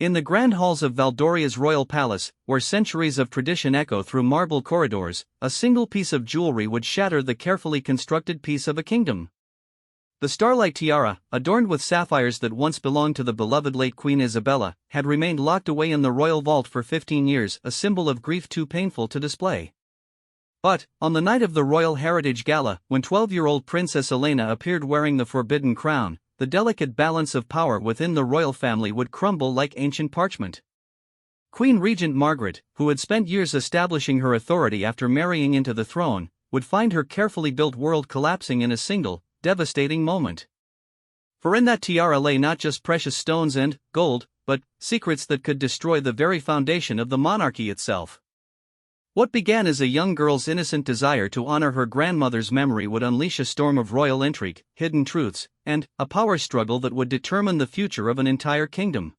In the grand halls of Valdoria's royal palace, where centuries of tradition echo through marble corridors, a single piece of jewelry would shatter the carefully constructed peace of a kingdom. The starlight tiara, adorned with sapphires that once belonged to the beloved late Queen Isabella, had remained locked away in the royal vault for 15 years, a symbol of grief too painful to display. But, on the night of the Royal Heritage Gala, when 12-year-old Princess Elena appeared wearing the forbidden crown, the delicate balance of power within the royal family would crumble like ancient parchment. Queen Regent Margaret, who had spent years establishing her authority after marrying into the throne, would find her carefully built world collapsing in a single, devastating moment. For in that tiara lay not just precious stones and gold, but secrets that could destroy the very foundation of the monarchy itself. What began as a young girl's innocent desire to honor her grandmother's memory would unleash a storm of royal intrigue, hidden truths, and a power struggle that would determine the future of an entire kingdom.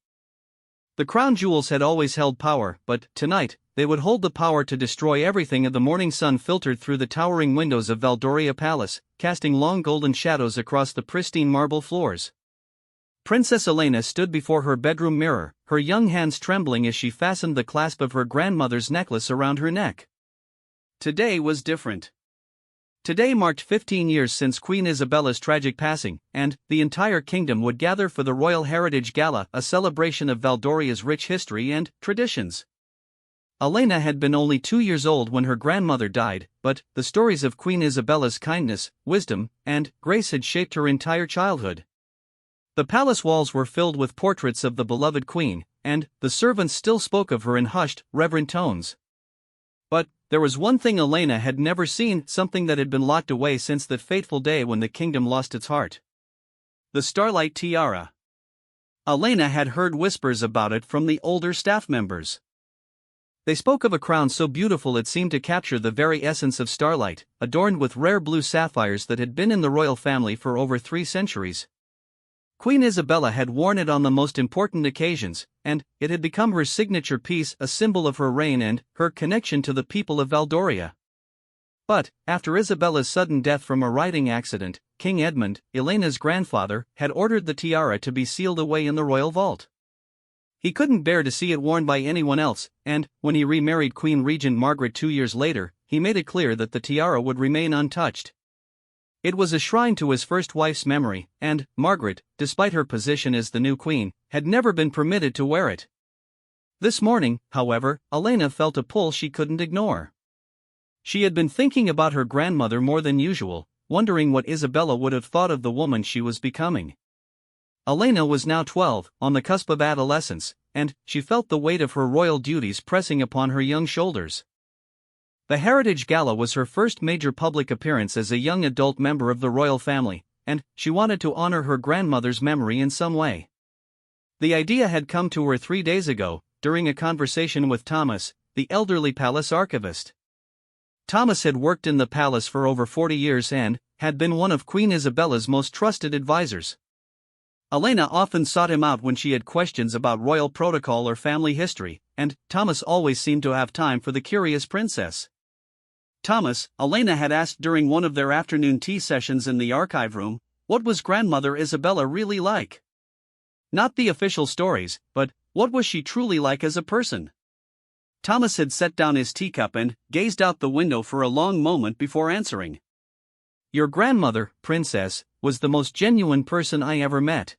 The crown jewels had always held power, but tonight, they would hold the power to destroy everything. As the morning sun filtered through the towering windows of Valdoria Palace, casting long golden shadows across the pristine marble floors. Princess Elena stood before her bedroom mirror, her young hands trembling as she fastened the clasp of her grandmother's necklace around her neck. Today was different. Today marked 15 years since Queen Isabella's tragic passing, and the entire kingdom would gather for the Royal Heritage Gala, a celebration of Valdoria's rich history and traditions. Elena had been only 2 years old when her grandmother died, but the stories of Queen Isabella's kindness, wisdom, and grace had shaped her entire childhood. The palace walls were filled with portraits of the beloved queen, and the servants still spoke of her in hushed, reverent tones. But there was one thing Elena had never seen, something that had been locked away since that fateful day when the kingdom lost its heart. The starlight tiara. Elena had heard whispers about it from the older staff members. They spoke of a crown so beautiful it seemed to capture the very essence of starlight, adorned with rare blue sapphires that had been in the royal family for over 3 centuries. Queen Isabella had worn it on the most important occasions, and it had become her signature piece, a symbol of her reign and her connection to the people of Valdoria. But, after Isabella's sudden death from a riding accident, King Edmund, Elena's grandfather, had ordered the tiara to be sealed away in the royal vault. He couldn't bear to see it worn by anyone else, and, when he remarried Queen Regent Margaret 2 years later, he made it clear that the tiara would remain untouched. It was a shrine to his first wife's memory, and Margaret, despite her position as the new queen, had never been permitted to wear it. This morning, however, Elena felt a pull she couldn't ignore. She had been thinking about her grandmother more than usual, wondering what Isabella would have thought of the woman she was becoming. Elena was now 12, on the cusp of adolescence, and she felt the weight of her royal duties pressing upon her young shoulders. The Heritage Gala was her first major public appearance as a young adult member of the royal family, and she wanted to honor her grandmother's memory in some way. The idea had come to her 3 days ago, during a conversation with Thomas, the elderly palace archivist. Thomas had worked in the palace for over 40 years and had been one of Queen Isabella's most trusted advisors. Elena often sought him out when she had questions about royal protocol or family history, and Thomas always seemed to have time for the curious princess. Thomas, Elena had asked during one of their afternoon tea sessions in the archive room, what was grandmother Isabella really like? Not the official stories, but what was she truly like as a person? Thomas had set down his teacup and gazed out the window for a long moment before answering. Your grandmother, princess, was the most genuine person I ever met.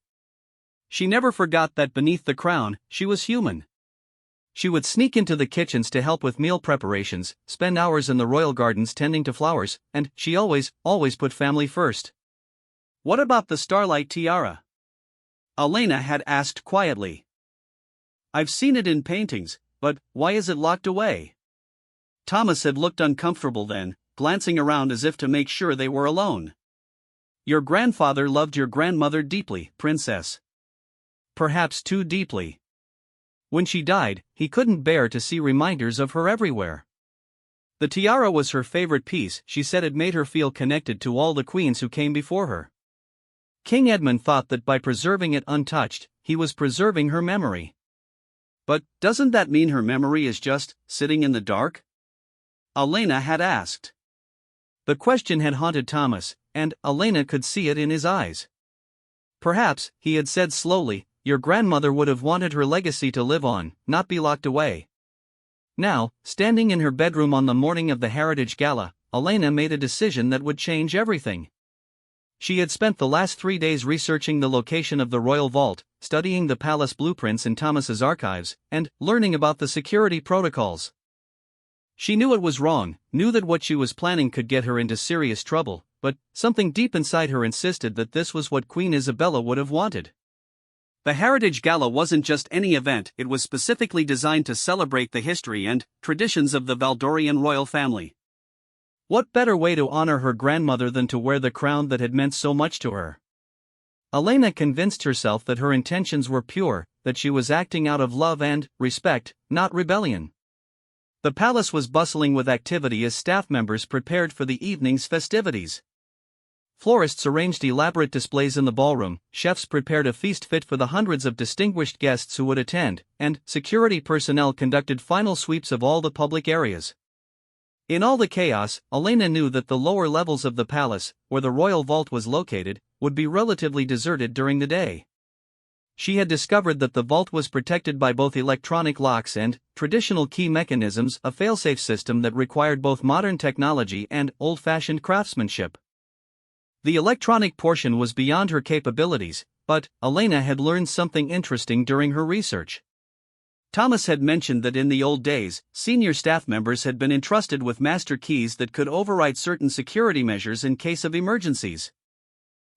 She never forgot that beneath the crown, she was human. She would sneak into the kitchens to help with meal preparations, spend hours in the royal gardens tending to flowers, and she always put family first. What about the starlight tiara? Elena had asked quietly. I've seen it in paintings, but why is it locked away? Thomas had looked uncomfortable then, glancing around as if to make sure they were alone. Your grandfather loved your grandmother deeply, princess. Perhaps too deeply. When she died, he couldn't bear to see reminders of her everywhere. The tiara was her favorite piece. She said it made her feel connected to all the queens who came before her. King Edmund thought that by preserving it untouched, he was preserving her memory. But doesn't that mean her memory is just sitting in the dark? Elena had asked. The question had haunted Thomas, and Elena could see it in his eyes. Perhaps, he had said slowly, your grandmother would have wanted her legacy to live on, not be locked away. Now, standing in her bedroom on the morning of the Heritage Gala, Elena made a decision that would change everything. She had spent the last 3 days researching the location of the royal vault, studying the palace blueprints in Thomas's archives, and learning about the security protocols. She knew it was wrong, knew that what she was planning could get her into serious trouble, but something deep inside her insisted that this was what Queen Isabella would have wanted. The Heritage Gala wasn't just any event, it was specifically designed to celebrate the history and traditions of the Valdorian royal family. What better way to honor her grandmother than to wear the crown that had meant so much to her? Elena convinced herself that her intentions were pure, that she was acting out of love and respect, not rebellion. The palace was bustling with activity as staff members prepared for the evening's festivities. Florists arranged elaborate displays in the ballroom, chefs prepared a feast fit for the hundreds of distinguished guests who would attend, and security personnel conducted final sweeps of all the public areas. In all the chaos, Elena knew that the lower levels of the palace, where the royal vault was located, would be relatively deserted during the day. She had discovered that the vault was protected by both electronic locks and traditional key mechanisms, a failsafe system that required both modern technology and old-fashioned craftsmanship. The electronic portion was beyond her capabilities, but Elena had learned something interesting during her research. Thomas had mentioned that in the old days, senior staff members had been entrusted with master keys that could override certain security measures in case of emergencies.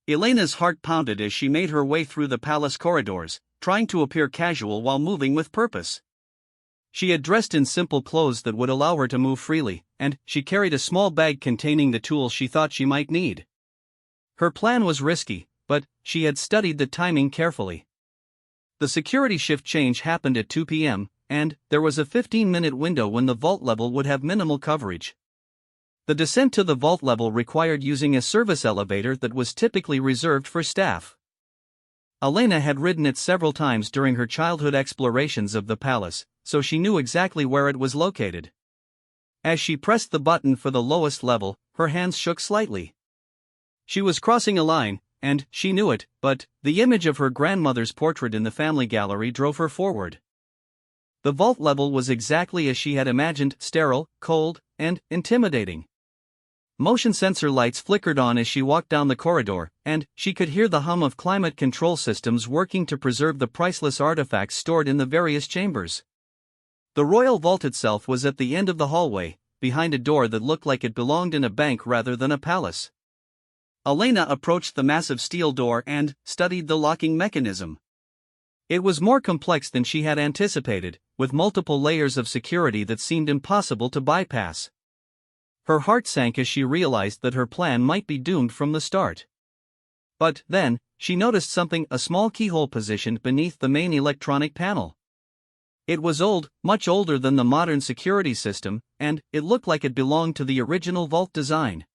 Elena's heart pounded as she made her way through the palace corridors, trying to appear casual while moving with purpose. She had dressed in simple clothes that would allow her to move freely, and she carried a small bag containing the tools she thought she might need. Her plan was risky, but she had studied the timing carefully. The security shift change happened at 2 p.m., and there was a 15-minute window when the vault level would have minimal coverage. The descent to the vault level required using a service elevator that was typically reserved for staff. Elena had ridden it several times during her childhood explorations of the palace, so she knew exactly where it was located. As she pressed the button for the lowest level, her hands shook slightly. She was crossing a line, and she knew it, but the image of her grandmother's portrait in the family gallery drove her forward. The vault level was exactly as she had imagined, sterile, cold, and intimidating. Motion sensor lights flickered on as she walked down the corridor, and she could hear the hum of climate control systems working to preserve the priceless artifacts stored in the various chambers. The royal vault itself was at the end of the hallway, behind a door that looked like it belonged in a bank rather than a palace. Elena approached the massive steel door and studied the locking mechanism. It was more complex than she had anticipated, with multiple layers of security that seemed impossible to bypass. Her heart sank as she realized that her plan might be doomed from the start. But then, she noticed something, a small keyhole positioned beneath the main electronic panel. It was old, much older than the modern security system, and it looked like it belonged to the original vault design.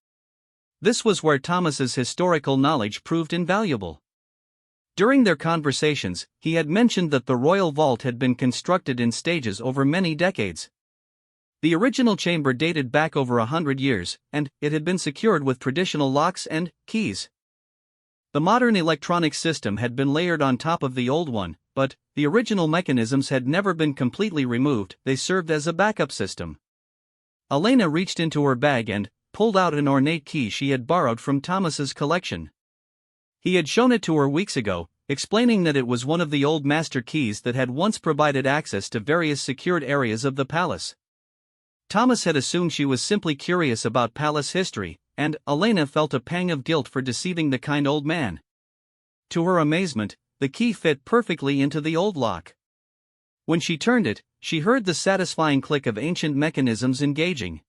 This was where Thomas's historical knowledge proved invaluable. During their conversations, he had mentioned that the royal vault had been constructed in stages over many decades. The original chamber dated back over 100 years, and it had been secured with traditional locks and keys. The modern electronic system had been layered on top of the old one, but the original mechanisms had never been completely removed, they served as a backup system. Elena reached into her bag and pulled out an ornate key she had borrowed from Thomas's collection. He had shown it to her weeks ago, explaining that it was one of the old master keys that had once provided access to various secured areas of the palace. Thomas had assumed she was simply curious about palace history, and Elena felt a pang of guilt for deceiving the kind old man. To her amazement, the key fit perfectly into the old lock. When she turned it, she heard the satisfying click of ancient mechanisms engaging.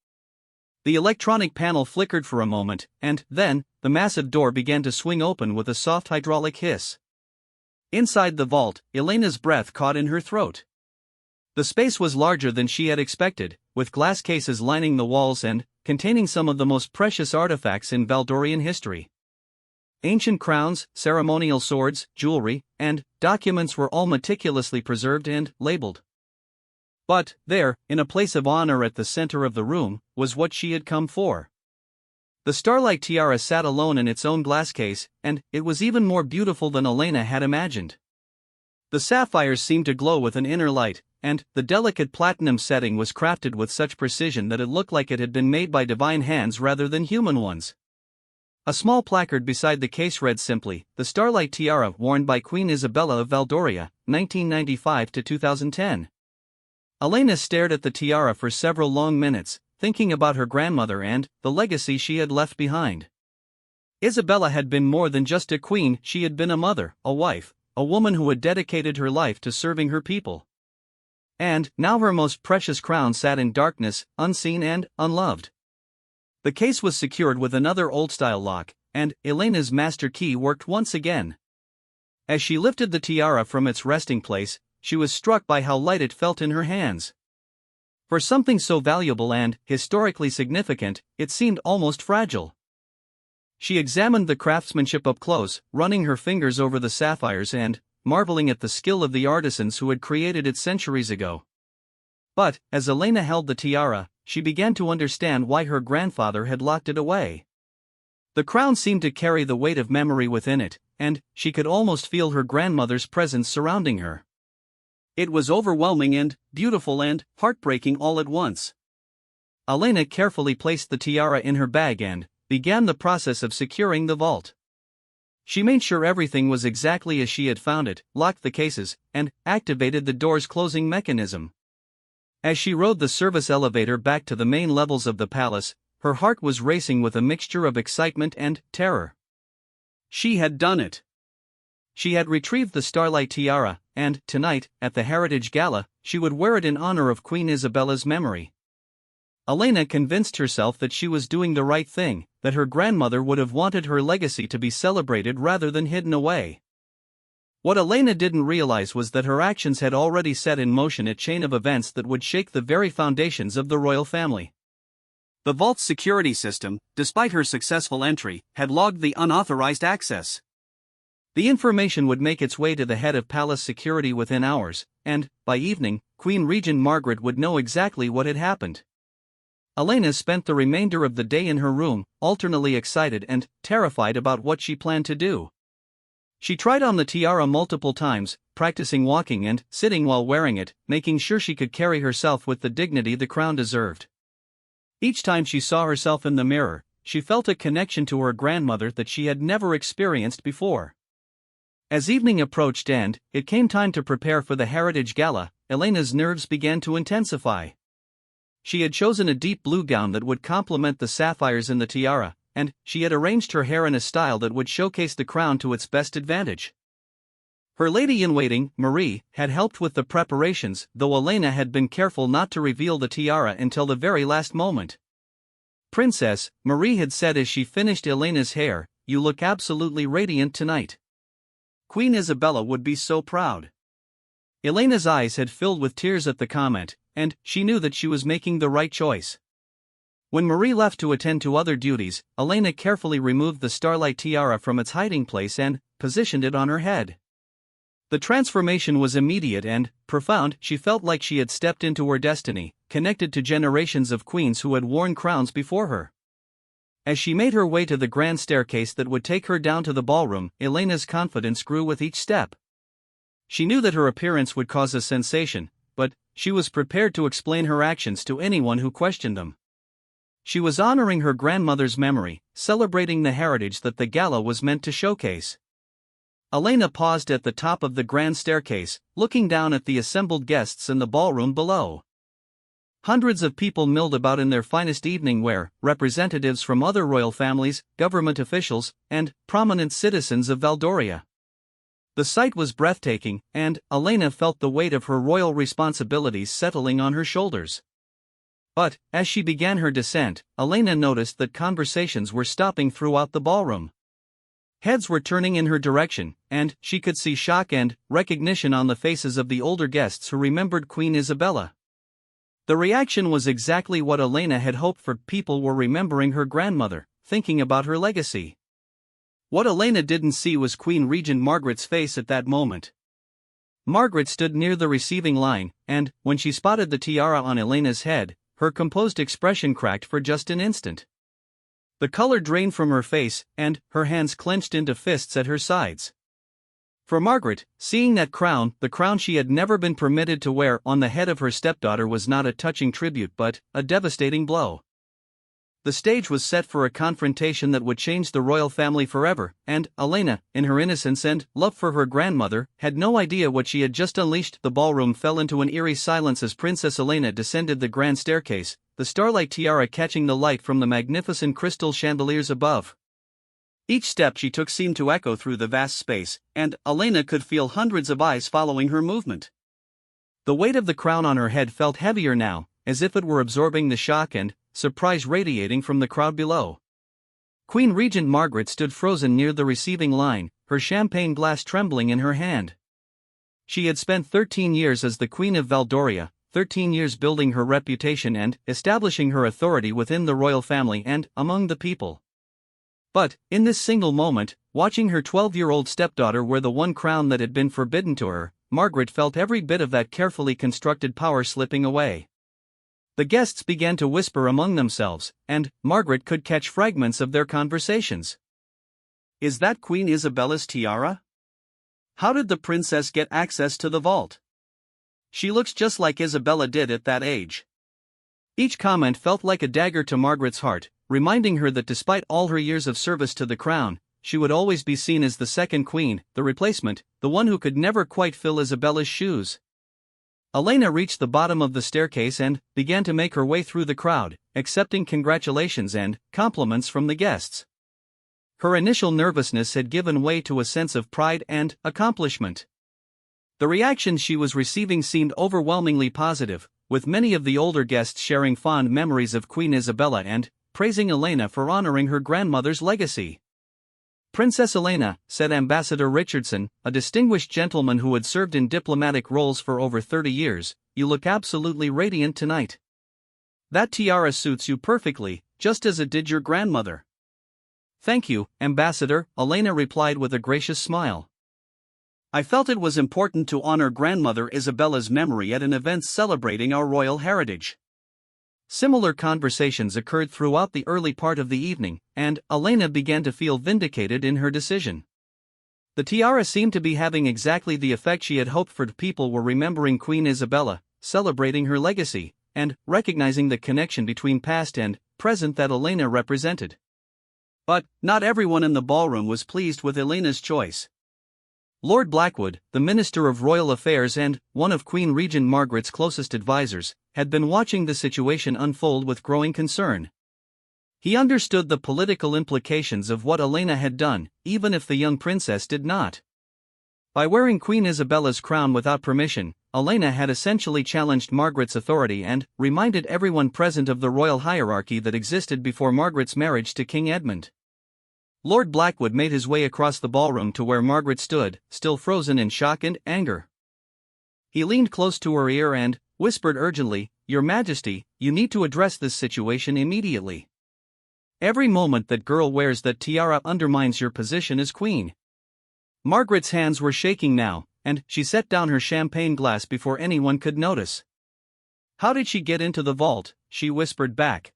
The electronic panel flickered for a moment, and then, the massive door began to swing open with a soft hydraulic hiss. Inside the vault, Elena's breath caught in her throat. The space was larger than she had expected, with glass cases lining the walls and containing some of the most precious artifacts in Valdorian history. Ancient crowns, ceremonial swords, jewelry, and documents were all meticulously preserved and labeled. But there, in a place of honor at the center of the room, was what she had come for. The starlight tiara sat alone in its own glass case, and it was even more beautiful than Elena had imagined. The sapphires seemed to glow with an inner light, and the delicate platinum setting was crafted with such precision that it looked like it had been made by divine hands rather than human ones. A small placard beside the case read simply, "The Starlight Tiara worn by Queen Isabella of Valdoria, 1995 to 2010. Elena stared at the tiara for several long minutes, thinking about her grandmother and the legacy she had left behind. Isabella had been more than just a queen, she had been a mother, a wife, a woman who had dedicated her life to serving her people. And now her most precious crown sat in darkness, unseen and unloved. The case was secured with another old-style lock, and Elena's master key worked once again. As she lifted the tiara from its resting place, she was struck by how light it felt in her hands. For something so valuable and historically significant, it seemed almost fragile. She examined the craftsmanship up close, running her fingers over the sapphires and marveling at the skill of the artisans who had created it centuries ago. But, as Elena held the tiara, she began to understand why her grandfather had locked it away. The crown seemed to carry the weight of memory within it, and she could almost feel her grandmother's presence surrounding her. It was overwhelming and beautiful and heartbreaking all at once. Elena carefully placed the tiara in her bag and began the process of securing the vault. She made sure everything was exactly as she had found it, locked the cases, and activated the door's closing mechanism. As she rode the service elevator back to the main levels of the palace, her heart was racing with a mixture of excitement and terror. She had done it. She had retrieved the Starlight Tiara, and tonight, at the Heritage Gala, she would wear it in honor of Queen Isabella's memory. Elena convinced herself that she was doing the right thing, that her grandmother would have wanted her legacy to be celebrated rather than hidden away. What Elena didn't realize was that her actions had already set in motion a chain of events that would shake the very foundations of the royal family. The vault's security system, despite her successful entry, had logged the unauthorized access. The information would make its way to the head of palace security within hours, and, by evening, Queen Regent Margaret would know exactly what had happened. Elena spent the remainder of the day in her room, alternately excited and terrified about what she planned to do. She tried on the tiara multiple times, practicing walking and sitting while wearing it, making sure she could carry herself with the dignity the crown deserved. Each time she saw herself in the mirror, she felt a connection to her grandmother that she had never experienced before. As evening approached and it came time to prepare for the Heritage Gala, Elena's nerves began to intensify. She had chosen a deep blue gown that would complement the sapphires in the tiara, and she had arranged her hair in a style that would showcase the crown to its best advantage. Her lady-in-waiting, Marie, had helped with the preparations, though Elena had been careful not to reveal the tiara until the very last moment. "Princess," Marie had said as she finished Elena's hair, "you look absolutely radiant tonight. Queen Isabella would be so proud." Elena's eyes had filled with tears at the comment, and she knew that she was making the right choice. When Marie left to attend to other duties, Elena carefully removed the Starlight Tiara from its hiding place and positioned it on her head. The transformation was immediate and profound. She felt like she had stepped into her destiny, connected to generations of queens who had worn crowns before her. As she made her way to the grand staircase that would take her down to the ballroom, Elena's confidence grew with each step. She knew that her appearance would cause a sensation, but she was prepared to explain her actions to anyone who questioned them. She was honoring her grandmother's memory, celebrating the heritage that the gala was meant to showcase. Elena paused at the top of the grand staircase, looking down at the assembled guests in the ballroom below. Hundreds of people milled about in their finest evening wear, representatives from other royal families, government officials, and prominent citizens of Valdoria. The sight was breathtaking, and Elena felt the weight of her royal responsibilities settling on her shoulders. But, as she began her descent, Elena noticed that conversations were stopping throughout the ballroom. Heads were turning in her direction, and she could see shock and recognition on the faces of the older guests who remembered Queen Isabella. The reaction was exactly what Elena had hoped for. People were remembering her grandmother, thinking about her legacy. What Elena didn't see was Queen Regent Margaret's face at that moment. Margaret stood near the receiving line, and, when she spotted the tiara on Elena's head, her composed expression cracked for just an instant. The color drained from her face, and her hands clenched into fists at her sides. For Margaret, seeing that crown, the crown she had never been permitted to wear on the head of her stepdaughter, was not a touching tribute but a devastating blow. The stage was set for a confrontation that would change the royal family forever, and Elena, in her innocence and love for her grandmother, had no idea what she had just unleashed. The ballroom fell into an eerie silence as Princess Elena descended the grand staircase, the starlight tiara catching the light from the magnificent crystal chandeliers above. Each step she took seemed to echo through the vast space, and Elena could feel hundreds of eyes following her movement. The weight of the crown on her head felt heavier now, as if it were absorbing the shock and surprise radiating from the crowd below. Queen Regent Margaret stood frozen near the receiving line, her champagne glass trembling in her hand. She had spent 13 years as the Queen of Valdoria, 13 years building her reputation and establishing her authority within the royal family and among the people. But, in this single moment, watching her 12-year-old stepdaughter wear the one crown that had been forbidden to her, Margaret felt every bit of that carefully constructed power slipping away. The guests began to whisper among themselves, and Margaret could catch fragments of their conversations. "Is that Queen Isabella's tiara? How did the princess get access to the vault? She looks just like Isabella did at that age." Each comment felt like a dagger to Margaret's heart, reminding her that despite all her years of service to the crown, she would always be seen as the second queen, the replacement, the one who could never quite fill Isabella's shoes. Elena reached the bottom of the staircase and began to make her way through the crowd, accepting congratulations and compliments from the guests. Her initial nervousness had given way to a sense of pride and accomplishment. The reactions she was receiving seemed overwhelmingly positive, with many of the older guests sharing fond memories of Queen Isabella and praising Elena for honoring her grandmother's legacy. "Princess Elena," said Ambassador Richardson, a distinguished gentleman who had served in diplomatic roles for over 30 years, "you look absolutely radiant tonight. That tiara suits you perfectly, just as it did your grandmother." "Thank you, Ambassador," Elena replied with a gracious smile. "I felt it was important to honor Grandmother Isabella's memory at an event celebrating our royal heritage." Similar conversations occurred throughout the early part of the evening, and Elena began to feel vindicated in her decision. The tiara seemed to be having exactly the effect she had hoped for. People were remembering Queen Isabella, celebrating her legacy, and recognizing the connection between past and present that Elena represented. But not everyone in the ballroom was pleased with Elena's choice. Lord Blackwood, the Minister of Royal Affairs and one of Queen Regent Margaret's closest advisors, had been watching the situation unfold with growing concern. He understood the political implications of what Elena had done, even if the young princess did not. By wearing Queen Isabella's crown without permission, Elena had essentially challenged Margaret's authority and reminded everyone present of the royal hierarchy that existed before Margaret's marriage to King Edmund. Lord Blackwood made his way across the ballroom to where Margaret stood, still frozen in shock and anger. He leaned close to her ear and whispered urgently, "Your Majesty, you need to address this situation immediately. Every moment that girl wears that tiara undermines your position as queen." Margaret's hands were shaking now, and she set down her champagne glass before anyone could notice. "How did she get into the vault?" she whispered back.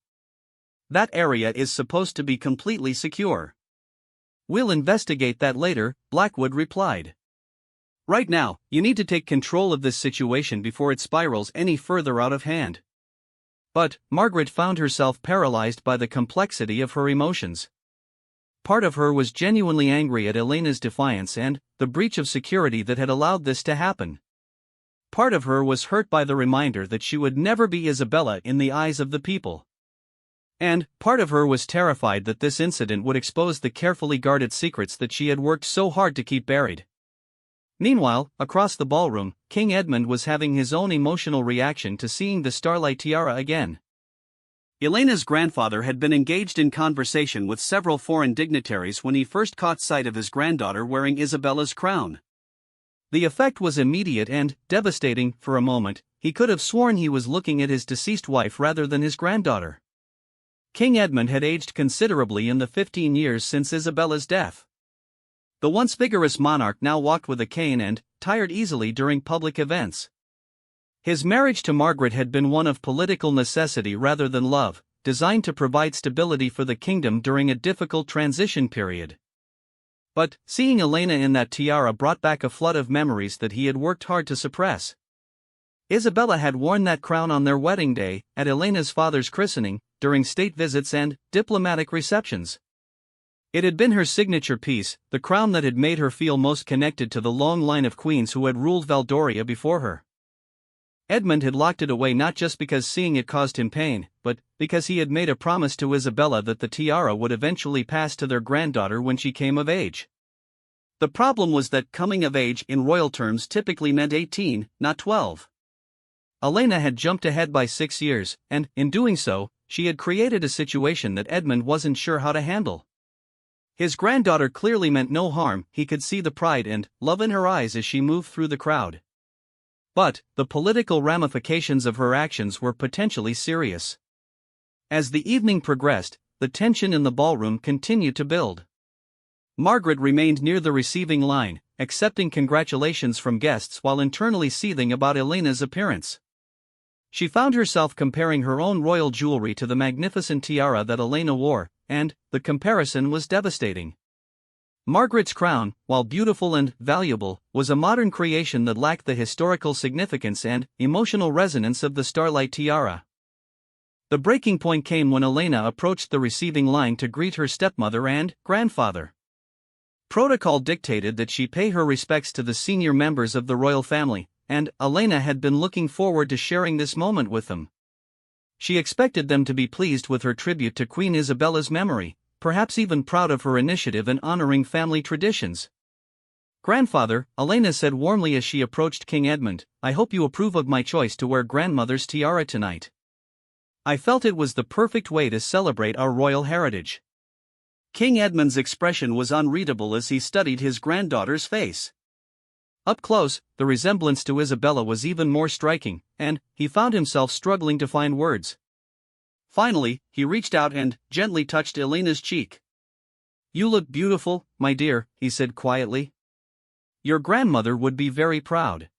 "That area is supposed to be completely secure." "We'll investigate that later," Blackwood replied. "Right now, you need to take control of this situation before it spirals any further out of hand." But Margaret found herself paralyzed by the complexity of her emotions. Part of her was genuinely angry at Elena's defiance and the breach of security that had allowed this to happen. Part of her was hurt by the reminder that she would never be Isabella in the eyes of the people. And part of her was terrified that this incident would expose the carefully guarded secrets that she had worked so hard to keep buried. Meanwhile, across the ballroom, King Edmund was having his own emotional reaction to seeing the starlight tiara again. Elena's grandfather had been engaged in conversation with several foreign dignitaries when he first caught sight of his granddaughter wearing Isabella's crown. The effect was immediate and devastating. For a moment, he could have sworn he was looking at his deceased wife rather than his granddaughter. King Edmund had aged considerably in the 15 years since Isabella's death. The once vigorous monarch now walked with a cane and tired easily during public events. His marriage to Margaret had been one of political necessity rather than love, designed to provide stability for the kingdom during a difficult transition period. But seeing Elena in that tiara brought back a flood of memories that he had worked hard to suppress. Isabella had worn that crown on their wedding day, at Elena's father's christening, during state visits and diplomatic receptions. It had been her signature piece, the crown that had made her feel most connected to the long line of queens who had ruled Valdoria before her. Edmund had locked it away not just because seeing it caused him pain, but because he had made a promise to Isabella that the tiara would eventually pass to their granddaughter when she came of age. The problem was that coming of age in royal terms typically meant 18, not 12. Elena had jumped ahead by 6 years, and, in doing so, she had created a situation that Edmund wasn't sure how to handle. His granddaughter clearly meant no harm, he could see the pride and love in her eyes as she moved through the crowd. But the political ramifications of her actions were potentially serious. As the evening progressed, the tension in the ballroom continued to build. Margaret remained near the receiving line, accepting congratulations from guests while internally seething about Elena's appearance. She found herself comparing her own royal jewelry to the magnificent tiara that Elena wore, and the comparison was devastating. Margaret's crown, while beautiful and valuable, was a modern creation that lacked the historical significance and emotional resonance of the starlight tiara. The breaking point came when Elena approached the receiving line to greet her stepmother and grandfather. Protocol dictated that she pay her respects to the senior members of the royal family, and Elena had been looking forward to sharing this moment with them. She expected them to be pleased with her tribute to Queen Isabella's memory, perhaps even proud of her initiative in honoring family traditions. "Grandfather," Elena said warmly as she approached King Edmund, "I hope you approve of my choice to wear grandmother's tiara tonight. I felt it was the perfect way to celebrate our royal heritage." King Edmund's expression was unreadable as he studied his granddaughter's face. Up close, the resemblance to Isabella was even more striking, and he found himself struggling to find words. Finally, he reached out and gently touched Elena's cheek. "You look beautiful, my dear," he said quietly. "Your grandmother would be very proud."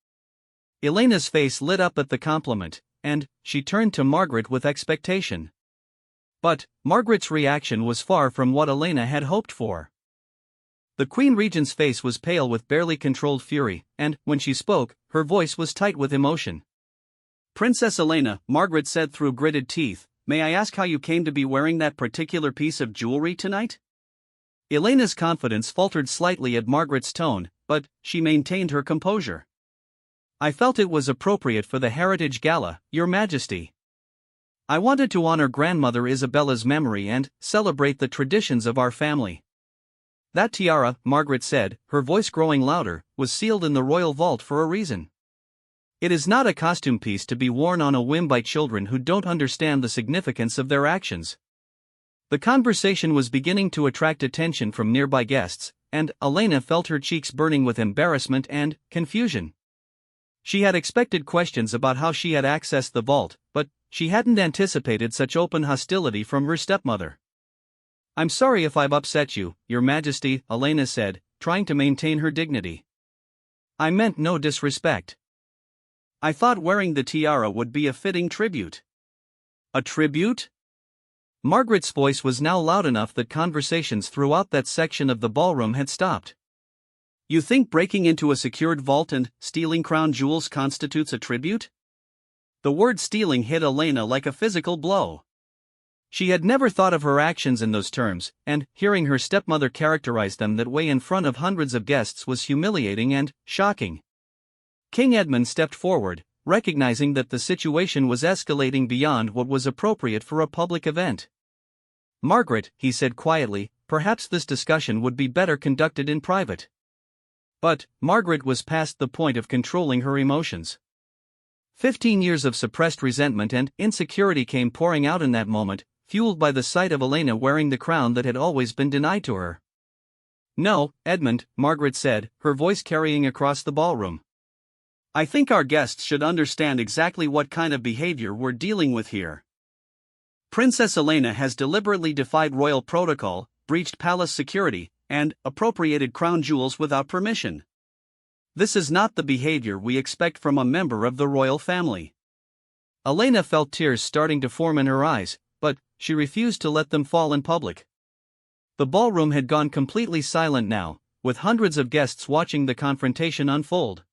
Elena's face lit up at the compliment, and she turned to Margaret with expectation. But Margaret's reaction was far from what Elena had hoped for. The Queen Regent's face was pale with barely controlled fury, and, when she spoke, her voice was tight with emotion. "Princess Elena," Margaret said through gritted teeth, "may I ask how you came to be wearing that particular piece of jewelry tonight?" Elena's confidence faltered slightly at Margaret's tone, but she maintained her composure. "I felt it was appropriate for the Heritage Gala, Your Majesty. I wanted to honor Grandmother Isabella's memory and celebrate the traditions of our family." "That tiara," Margaret said, her voice growing louder, "was sealed in the royal vault for a reason. It is not a costume piece to be worn on a whim by children who don't understand the significance of their actions." The conversation was beginning to attract attention from nearby guests, and Elena felt her cheeks burning with embarrassment and confusion. She had expected questions about how she had accessed the vault, but she hadn't anticipated such open hostility from her stepmother. "I'm sorry if I've upset you, Your Majesty," Elena said, trying to maintain her dignity. "I meant no disrespect. I thought wearing the tiara would be a fitting tribute." "A tribute?" Margaret's voice was now loud enough that conversations throughout that section of the ballroom had stopped. "You think breaking into a secured vault and stealing crown jewels constitutes a tribute?" The word stealing hit Elena like a physical blow. She had never thought of her actions in those terms, and hearing her stepmother characterize them that way in front of hundreds of guests was humiliating and shocking. King Edmund stepped forward, recognizing that the situation was escalating beyond what was appropriate for a public event. "Margaret," he said quietly, "perhaps this discussion would be better conducted in private." But Margaret was past the point of controlling her emotions. 15 years of suppressed resentment and insecurity came pouring out in that moment, fueled by the sight of Elena wearing the crown that had always been denied to her. "No, Edmund," Margaret said, her voice carrying across the ballroom. "I think our guests should understand exactly what kind of behavior we're dealing with here. Princess Elena has deliberately defied royal protocol, breached palace security, and appropriated crown jewels without permission. This is not the behavior we expect from a member of the royal family." Elena felt tears starting to form in her eyes, but she refused to let them fall in public. The ballroom had gone completely silent now, with hundreds of guests watching the confrontation unfold.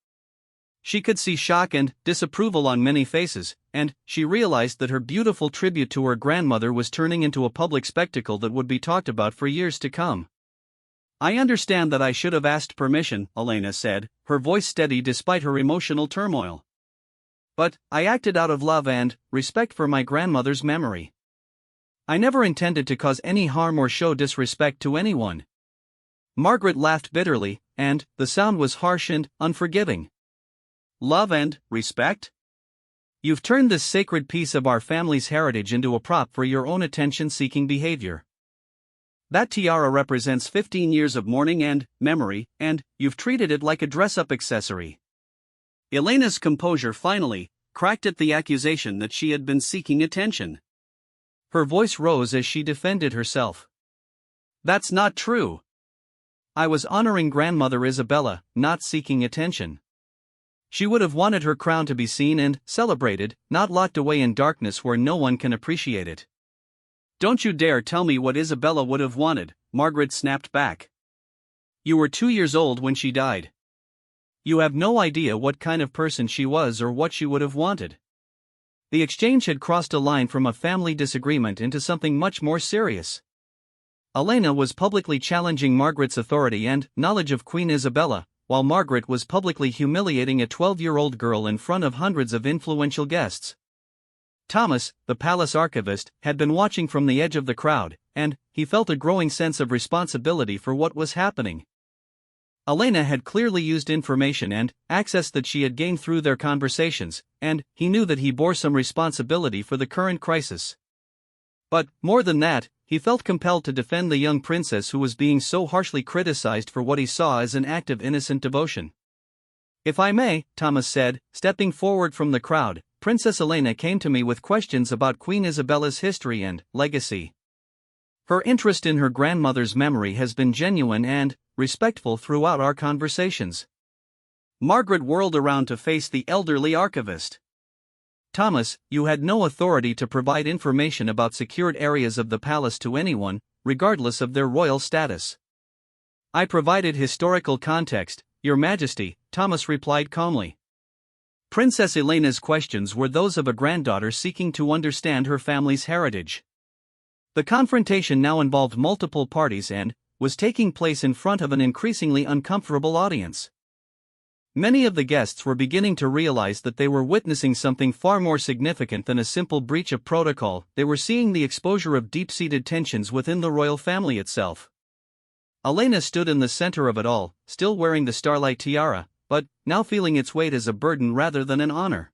She could see shock and disapproval on many faces, and she realized that her beautiful tribute to her grandmother was turning into a public spectacle that would be talked about for years to come. "I understand that I should have asked permission," Elena said, her voice steady despite her emotional turmoil. "But I acted out of love and respect for my grandmother's memory. I never intended to cause any harm or show disrespect to anyone." Margaret laughed bitterly, and the sound was harsh and unforgiving. "Love and respect? You've turned this sacred piece of our family's heritage into a prop for your own attention-seeking behavior. That tiara represents 15 years of mourning and memory, and you've treated it like a dress-up accessory." Elena's composure finally cracked at the accusation that she had been seeking attention. Her voice rose as she defended herself. "That's not true. I was honoring Grandmother Isabella, not seeking attention. She would have wanted her crown to be seen and celebrated, not locked away in darkness where no one can appreciate it." "Don't you dare tell me what Isabella would have wanted," Margaret snapped back. "You were 2 years old when she died. You have no idea what kind of person she was or what she would have wanted." The exchange had crossed a line from a family disagreement into something much more serious. Elena was publicly challenging Margaret's authority and knowledge of Queen Isabella, while Margaret was publicly humiliating a 12-year-old girl in front of hundreds of influential guests. Thomas, the palace archivist, had been watching from the edge of the crowd, and he felt a growing sense of responsibility for what was happening. Elena had clearly used information and access that she had gained through their conversations, and he knew that he bore some responsibility for the current crisis. But, more than that, he felt compelled to defend the young princess who was being so harshly criticized for what he saw as an act of innocent devotion. "If I may," Thomas said, stepping forward from the crowd, "Princess Elena came to me with questions about Queen Isabella's history and legacy. Her interest in her grandmother's memory has been genuine and respectful throughout our conversations." Margaret whirled around to face the elderly archivist. "Thomas, you had no authority to provide information about secured areas of the palace to anyone, regardless of their royal status." "I provided historical context, Your Majesty," Thomas replied calmly. Princess Elena's questions were those of a granddaughter seeking to understand her family's heritage. The confrontation now involved multiple parties and was taking place in front of an increasingly uncomfortable audience. Many of the guests were beginning to realize that they were witnessing something far more significant than a simple breach of protocol. They were seeing the exposure of deep-seated tensions within the royal family itself. Elena stood in the center of it all, still wearing the starlight tiara, but now feeling its weight as a burden rather than an honor.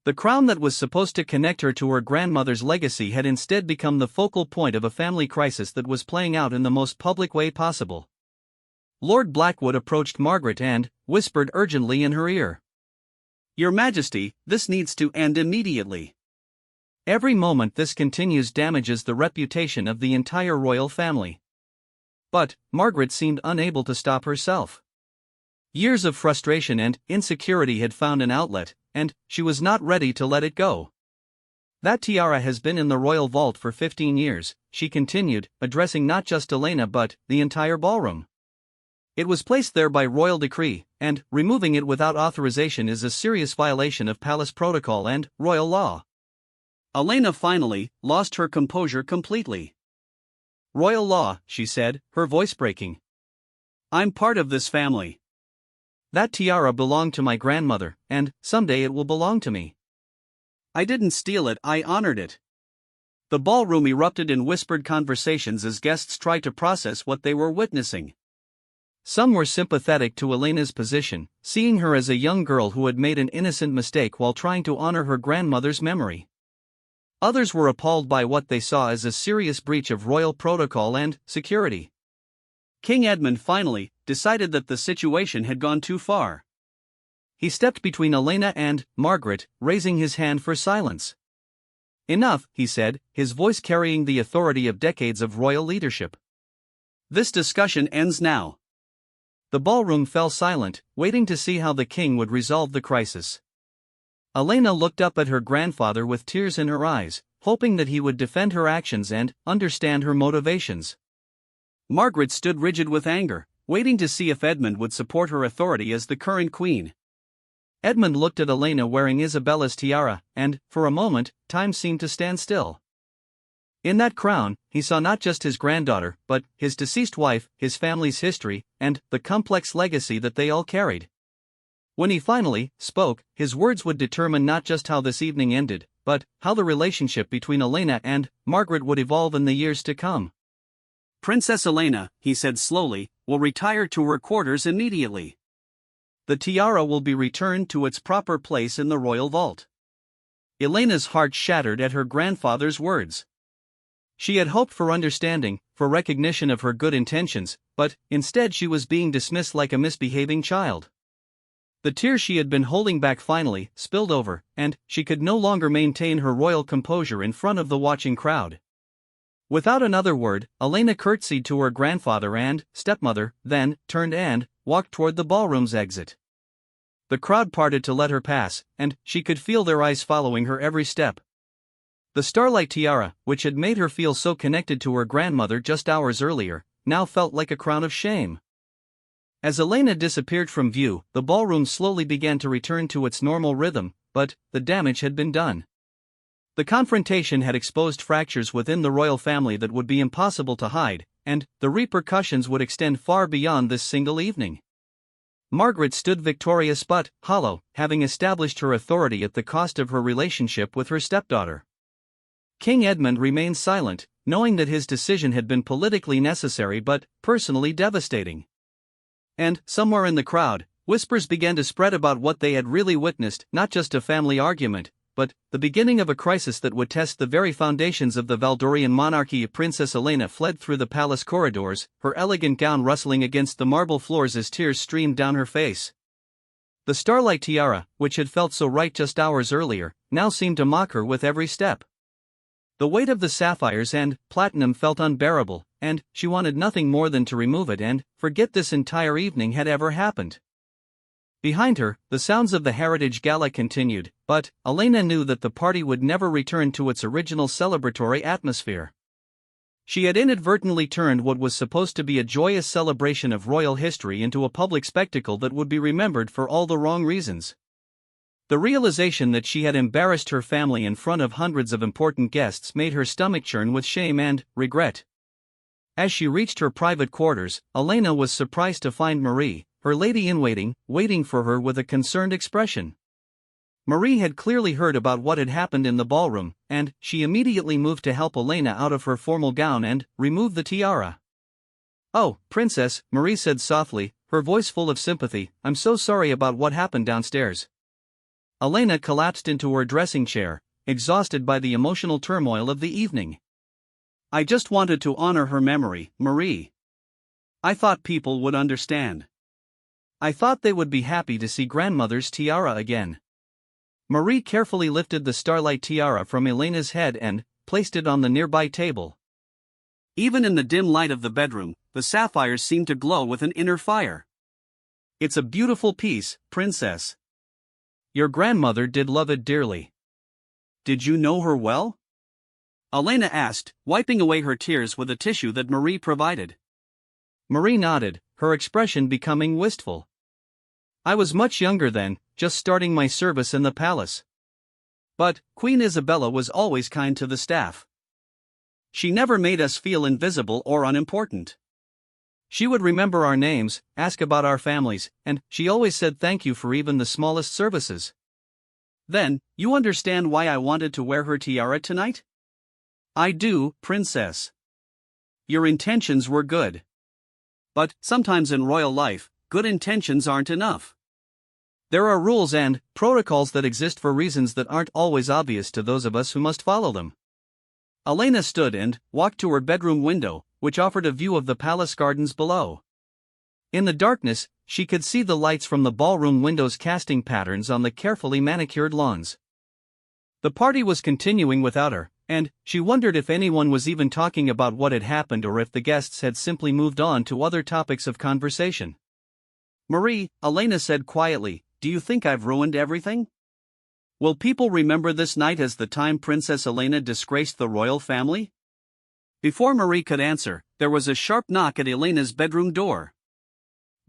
The crown that was supposed to connect her to her grandmother's legacy had instead become the focal point of a family crisis that was playing out in the most public way possible. Lord Blackwood approached Margaret and whispered urgently in her ear. "Your Majesty, this needs to end immediately. Every moment this continues damages the reputation of the entire royal family." But Margaret seemed unable to stop herself. Years of frustration and insecurity had found an outlet, and she was not ready to let it go. "That tiara has been in the royal vault for 15 years, she continued, addressing not just Elena but the entire ballroom. "It was placed there by royal decree, and removing it without authorization is a serious violation of palace protocol and royal law." Elena finally lost her composure completely. "Royal law," she said, her voice breaking. "I'm part of this family. That tiara belonged to my grandmother, and someday it will belong to me. I didn't steal it, I honored it." The ballroom erupted in whispered conversations as guests tried to process what they were witnessing. Some were sympathetic to Elena's position, seeing her as a young girl who had made an innocent mistake while trying to honor her grandmother's memory. Others were appalled by what they saw as a serious breach of royal protocol and security. King Edmund finally decided that the situation had gone too far. He stepped between Elena and Margaret, raising his hand for silence. "Enough," he said, his voice carrying the authority of decades of royal leadership. "This discussion ends now." The ballroom fell silent, waiting to see how the king would resolve the crisis. Elena looked up at her grandfather with tears in her eyes, hoping that he would defend her actions and understand her motivations. Margaret stood rigid with anger, waiting to see if Edmund would support her authority as the current queen. Edmund looked at Elena wearing Isabella's tiara, and, for a moment, time seemed to stand still. In that crown, he saw not just his granddaughter, but his deceased wife, his family's history, and the complex legacy that they all carried. When he finally spoke, his words would determine not just how this evening ended, but how the relationship between Elena and Margaret would evolve in the years to come. "Princess Elena," he said slowly, "will retire to her quarters immediately. The tiara will be returned to its proper place in the royal vault." Elena's heart shattered at her grandfather's words. She had hoped for understanding, for recognition of her good intentions, but instead she was being dismissed like a misbehaving child. The tears she had been holding back finally spilled over, and she could no longer maintain her royal composure in front of the watching crowd. Without another word, Elena curtsied to her grandfather and stepmother, then turned and walked toward the ballroom's exit. The crowd parted to let her pass, and she could feel their eyes following her every step. The starlight tiara, which had made her feel so connected to her grandmother just hours earlier, now felt like a crown of shame. As Elena disappeared from view, the ballroom slowly began to return to its normal rhythm, but the damage had been done. The confrontation had exposed fractures within the royal family that would be impossible to hide, and the repercussions would extend far beyond this single evening. Margaret stood victorious but hollow, having established her authority at the cost of her relationship with her stepdaughter. King Edmund remained silent, knowing that his decision had been politically necessary but personally devastating. And, somewhere in the crowd, whispers began to spread about what they had really witnessed, not just a family argument, but the beginning of a crisis that would test the very foundations of the Valdorian monarchy. Princess Elena fled through the palace corridors, her elegant gown rustling against the marble floors as tears streamed down her face. The starlight tiara, which had felt so right just hours earlier, now seemed to mock her with every step. The weight of the sapphires and platinum felt unbearable, and she wanted nothing more than to remove it and forget this entire evening had ever happened. Behind her, the sounds of the Heritage Gala continued, but Elena knew that the party would never return to its original celebratory atmosphere. She had inadvertently turned what was supposed to be a joyous celebration of royal history into a public spectacle that would be remembered for all the wrong reasons. The realization that she had embarrassed her family in front of hundreds of important guests made her stomach churn with shame and regret. As she reached her private quarters, Elena was surprised to find Marie, her lady-in-waiting, waiting for her with a concerned expression. Marie had clearly heard about what had happened in the ballroom, and she immediately moved to help Elena out of her formal gown and remove the tiara. "Oh, Princess," Marie said softly, her voice full of sympathy, "I'm so sorry about what happened downstairs." Elena collapsed into her dressing chair, exhausted by the emotional turmoil of the evening. "I just wanted to honor her memory, Marie. I thought people would understand. I thought they would be happy to see grandmother's tiara again." Marie carefully lifted the starlight tiara from Elena's head and placed it on the nearby table. Even in the dim light of the bedroom, the sapphires seemed to glow with an inner fire. "It's a beautiful piece, Princess. Your grandmother did love it dearly." "Did you know her well?" Elena asked, wiping away her tears with a tissue that Marie provided. Marie nodded, her expression becoming wistful. "I was much younger then, just starting my service in the palace. But Queen Isabella was always kind to the staff. She never made us feel invisible or unimportant. She would remember our names, ask about our families, and she always said thank you for even the smallest services." "Then, you understand why I wanted to wear her tiara tonight?" "I do, Princess. Your intentions were good. But sometimes in royal life, good intentions aren't enough. There are rules and protocols that exist for reasons that aren't always obvious to those of us who must follow them." Elena stood and walked to her bedroom window, which offered a view of the palace gardens below. In the darkness, she could see the lights from the ballroom windows casting patterns on the carefully manicured lawns. The party was continuing without her, and she wondered if anyone was even talking about what had happened or if the guests had simply moved on to other topics of conversation. "Marie," Elena said quietly, "do you think I've ruined everything? Will people remember this night as the time Princess Elena disgraced the royal family?" Before Marie could answer, there was a sharp knock at Elena's bedroom door.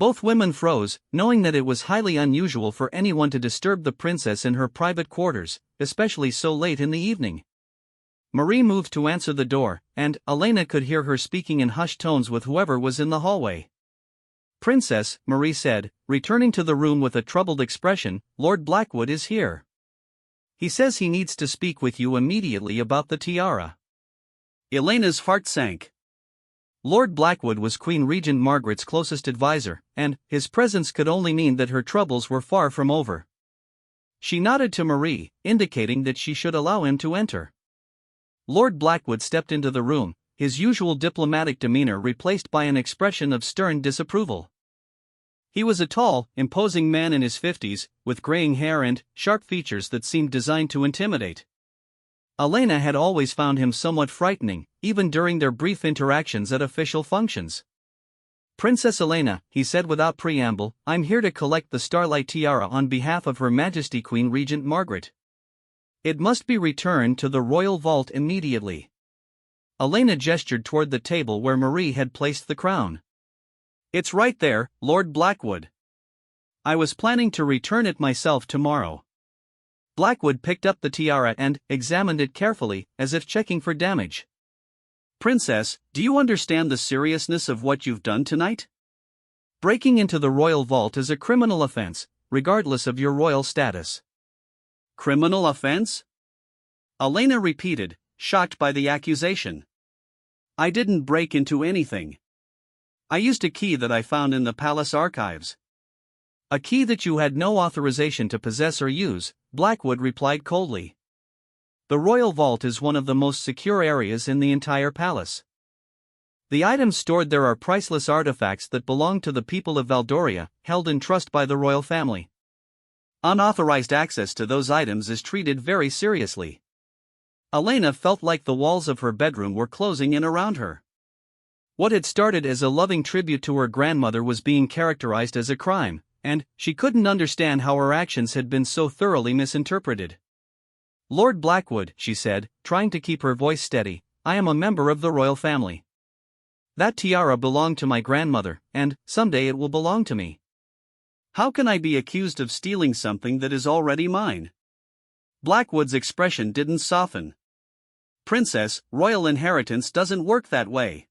Both women froze, knowing that it was highly unusual for anyone to disturb the princess in her private quarters, especially so late in the evening. Marie moved to answer the door, and Elena could hear her speaking in hushed tones with whoever was in the hallway. "Princess," Marie said, returning to the room with a troubled expression, "Lord Blackwood is here. He says he needs to speak with you immediately about the tiara." Elena's heart sank. Lord Blackwood was Queen Regent Margaret's closest advisor, and his presence could only mean that her troubles were far from over. She nodded to Marie, indicating that she should allow him to enter. Lord Blackwood stepped into the room, his usual diplomatic demeanor replaced by an expression of stern disapproval. He was a tall, imposing man in his 50s, with graying hair and sharp features that seemed designed to intimidate. Elena had always found him somewhat frightening, even during their brief interactions at official functions. "Princess Elena," he said without preamble, "I'm here to collect the Starlight Tiara on behalf of Her Majesty Queen Regent Margaret. It must be returned to the royal vault immediately." Elena gestured toward the table where Marie had placed the crown. "It's right there, Lord Blackwood. I was planning to return it myself tomorrow." Blackwood picked up the tiara and examined it carefully, as if checking for damage. "Princess, do you understand the seriousness of what you've done tonight? Breaking into the royal vault is a criminal offense, regardless of your royal status." "Criminal offense?" Elena repeated, shocked by the accusation. "I didn't break into anything. I used a key that I found in the palace archives." "A key that you had no authorization to possess or use," Blackwood replied coldly. "The royal vault is one of the most secure areas in the entire palace. The items stored there are priceless artifacts that belong to the people of Valdoria, held in trust by the royal family. Unauthorized access to those items is treated very seriously." Elena felt like the walls of her bedroom were closing in around her. What had started as a loving tribute to her grandmother was being characterized as a crime, and she couldn't understand how her actions had been so thoroughly misinterpreted. "Lord Blackwood," she said, trying to keep her voice steady, "I am a member of the royal family. That tiara belonged to my grandmother, and someday it will belong to me. How can I be accused of stealing something that is already mine?" Blackwood's expression didn't soften. "Princess, royal inheritance doesn't work that way.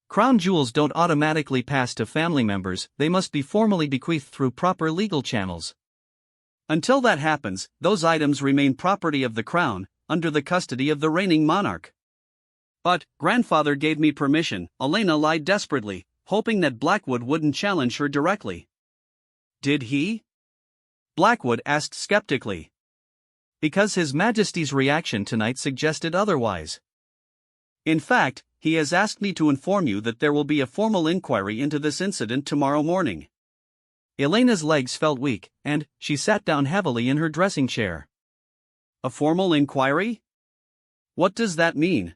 Crown jewels don't automatically pass to family members, they must be formally bequeathed through proper legal channels. Until that happens, those items remain property of the crown, under the custody of the reigning monarch." "But, grandfather gave me permission," Elena lied desperately, hoping that Blackwood wouldn't challenge her directly. "Did he?" Blackwood asked skeptically. "Because His Majesty's reaction tonight suggested otherwise. In fact, he has asked me to inform you that there will be a formal inquiry into this incident tomorrow morning." Elena's legs felt weak, and she sat down heavily in her dressing chair. "A formal inquiry? What does that mean?"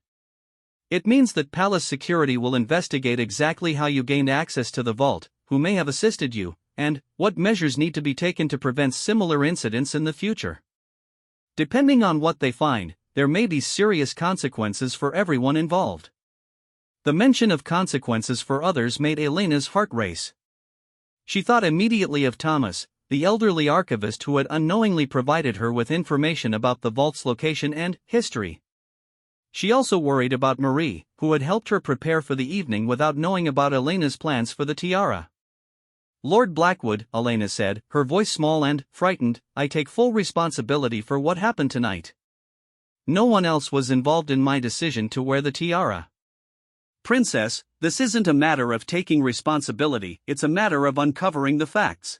"It means that palace security will investigate exactly how you gained access to the vault, who may have assisted you, and what measures need to be taken to prevent similar incidents in the future. Depending on what they find, there may be serious consequences for everyone involved." The mention of consequences for others made Elena's heart race. She thought immediately of Thomas, the elderly archivist who had unknowingly provided her with information about the vault's location and history. She also worried about Marie, who had helped her prepare for the evening without knowing about Elena's plans for the tiara. "Lord Blackwood," Elena said, her voice small and frightened, "I take full responsibility for what happened tonight. No one else was involved in my decision to wear the tiara." "Princess, this isn't a matter of taking responsibility, it's a matter of uncovering the facts.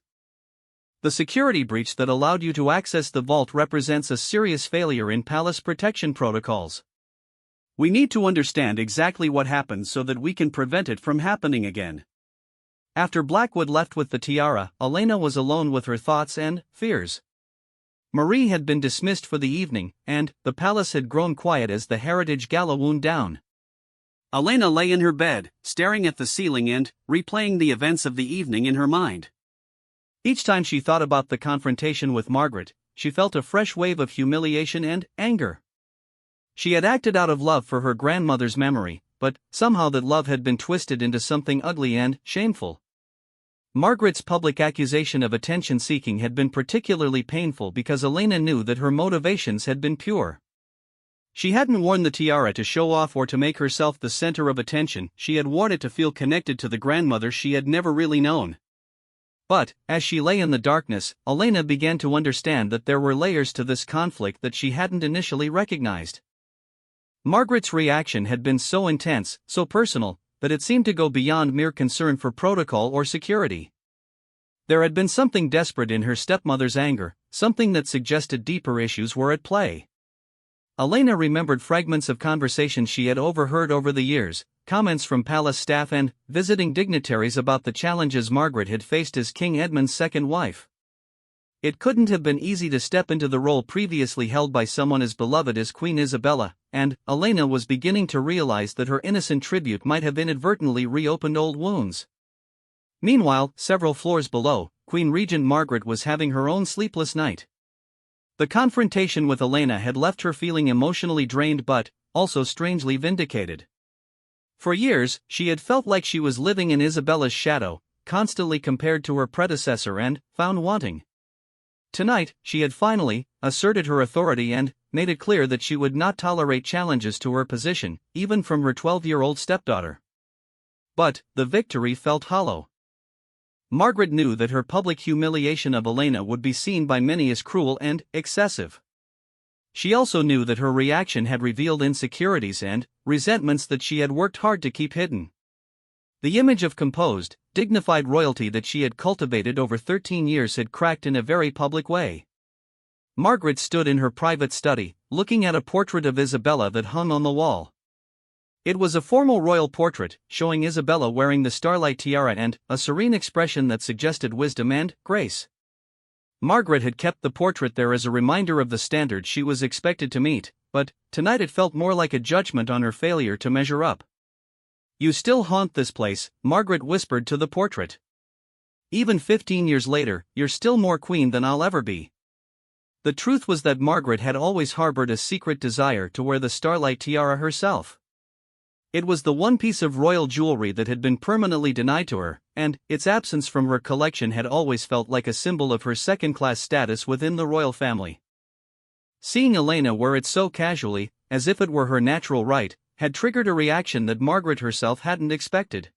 The security breach that allowed you to access the vault represents a serious failure in palace protection protocols. We need to understand exactly what happened so that we can prevent it from happening again." After Blackwood left with the tiara, Elena was alone with her thoughts and fears. Marie had been dismissed for the evening, and the palace had grown quiet as the Heritage Gala wound down. Elena lay in her bed, staring at the ceiling and replaying the events of the evening in her mind. Each time she thought about the confrontation with Margaret, she felt a fresh wave of humiliation and anger. She had acted out of love for her grandmother's memory, but somehow that love had been twisted into something ugly and shameful. Margaret's public accusation of attention-seeking had been particularly painful because Elena knew that her motivations had been pure. She hadn't worn the tiara to show off or to make herself the center of attention, she had worn it to feel connected to the grandmother she had never really known. But, as she lay in the darkness, Elena began to understand that there were layers to this conflict that she hadn't initially recognized. Margaret's reaction had been so intense, so personal, that it seemed to go beyond mere concern for protocol or security. There had been something desperate in her stepmother's anger, something that suggested deeper issues were at play. Elena remembered fragments of conversations she had overheard over the years, comments from palace staff and visiting dignitaries about the challenges Margaret had faced as King Edmund's second wife. It couldn't have been easy to step into the role previously held by someone as beloved as Queen Isabella, and Elena was beginning to realize that her innocent tribute might have inadvertently reopened old wounds. Meanwhile, several floors below, Queen Regent Margaret was having her own sleepless night. The confrontation with Elena had left her feeling emotionally drained but also strangely vindicated. For years, she had felt like she was living in Isabella's shadow, constantly compared to her predecessor and found wanting. Tonight, she had finally asserted her authority and made it clear that she would not tolerate challenges to her position, even from her 12-year-old stepdaughter. But the victory felt hollow. Margaret knew that her public humiliation of Elena would be seen by many as cruel and excessive. She also knew that her reaction had revealed insecurities and resentments that she had worked hard to keep hidden. The image of composed, dignified royalty that she had cultivated over 13 years had cracked in a very public way. Margaret stood in her private study, looking at a portrait of Isabella that hung on the wall. It was a formal royal portrait, showing Isabella wearing the starlight tiara and a serene expression that suggested wisdom and grace. Margaret had kept the portrait there as a reminder of the standards she was expected to meet, but tonight it felt more like a judgment on her failure to measure up. "You still haunt this place," Margaret whispered to the portrait. "Even 15 years later, you're still more queen than I'll ever be." The truth was that Margaret had always harbored a secret desire to wear the starlight tiara herself. It was the one piece of royal jewelry that had been permanently denied to her, and its absence from her collection had always felt like a symbol of her second-class status within the royal family. Seeing Elena wear it so casually, as if it were her natural right, had triggered a reaction that Margaret herself hadn't expected.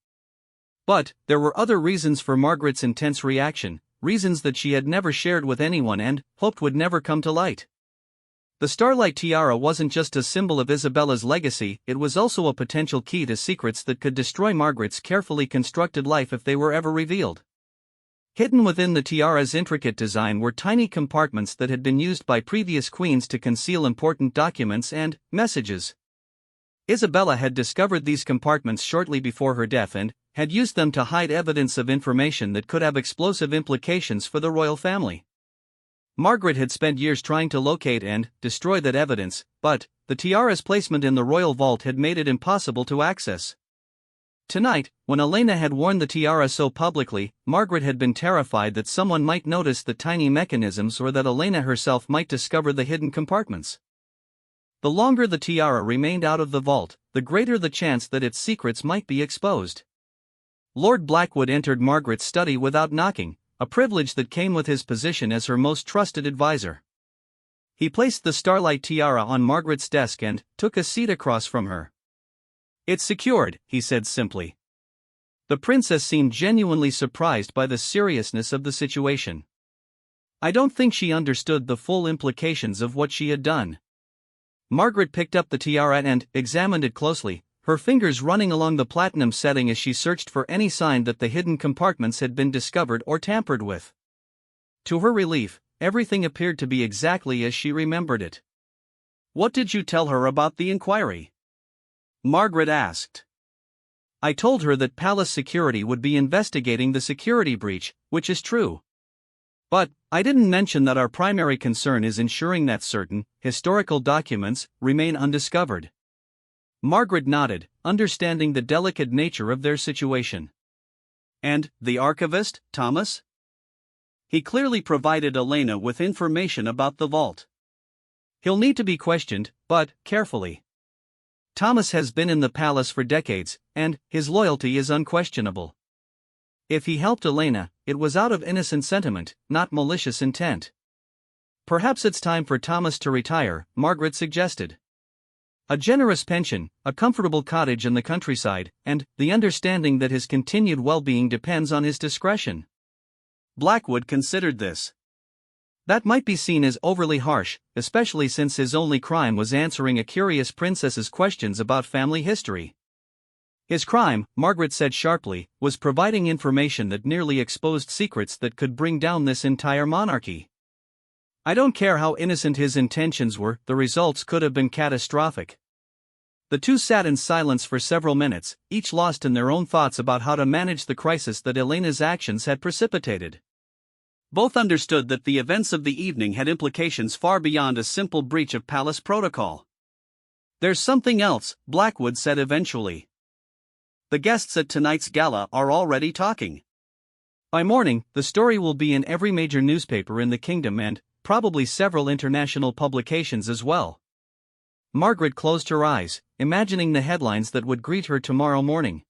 But there were other reasons for Margaret's intense reaction, reasons that she had never shared with anyone and hoped would never come to light. The starlight tiara wasn't just a symbol of Isabella's legacy, it was also a potential key to secrets that could destroy Margaret's carefully constructed life if they were ever revealed. Hidden within the tiara's intricate design were tiny compartments that had been used by previous queens to conceal important documents and messages. Isabella had discovered these compartments shortly before her death and had used them to hide evidence of information that could have explosive implications for the royal family. Margaret had spent years trying to locate and destroy that evidence, but the tiara's placement in the royal vault had made it impossible to access. Tonight, when Elena had worn the tiara so publicly, Margaret had been terrified that someone might notice the tiny mechanisms or that Elena herself might discover the hidden compartments. The longer the tiara remained out of the vault, the greater the chance that its secrets might be exposed. Lord Blackwood entered Margaret's study without knocking, a privilege that came with his position as her most trusted advisor. He placed the starlight tiara on Margaret's desk and took a seat across from her. "It's secured," he said simply. The princess seemed genuinely surprised by the seriousness of the situation. I don't think she understood the full implications of what she had done. Margaret picked up the tiara and examined it closely, her fingers running along the platinum setting as she searched for any sign that the hidden compartments had been discovered or tampered with. To her relief, everything appeared to be exactly as she remembered it. "What did you tell her about the inquiry?" Margaret asked. "I told her that palace security would be investigating the security breach, which is true. But I didn't mention that our primary concern is ensuring that certain historical documents remain undiscovered." Margaret nodded, understanding the delicate nature of their situation. "And the archivist, Thomas?" "He clearly provided Elena with information about the vault. He'll need to be questioned, but carefully. Thomas has been in the palace for decades, and his loyalty is unquestionable. If he helped Elena, it was out of innocent sentiment, not malicious intent. Perhaps it's time for Thomas to retire, Margaret suggested. A generous pension, a comfortable cottage in the countryside, and the understanding that his continued well-being depends on his discretion. Blackwood considered this. That might be seen as overly harsh, especially since his only crime was answering a curious princess's questions about family history. His crime, Margaret said sharply, was providing information that nearly exposed secrets that could bring down this entire monarchy. I don't care how innocent his intentions were, the results could have been catastrophic. The two sat in silence for several minutes, each lost in their own thoughts about how to manage the crisis that Elena's actions had precipitated. Both understood that the events of the evening had implications far beyond a simple breach of palace protocol. "There's something else," Blackwood said eventually. "The guests at tonight's gala are already talking. By morning, the story will be in every major newspaper in the kingdom and probably several international publications as well." Margaret closed her eyes, imagining the headlines that would greet her tomorrow morning.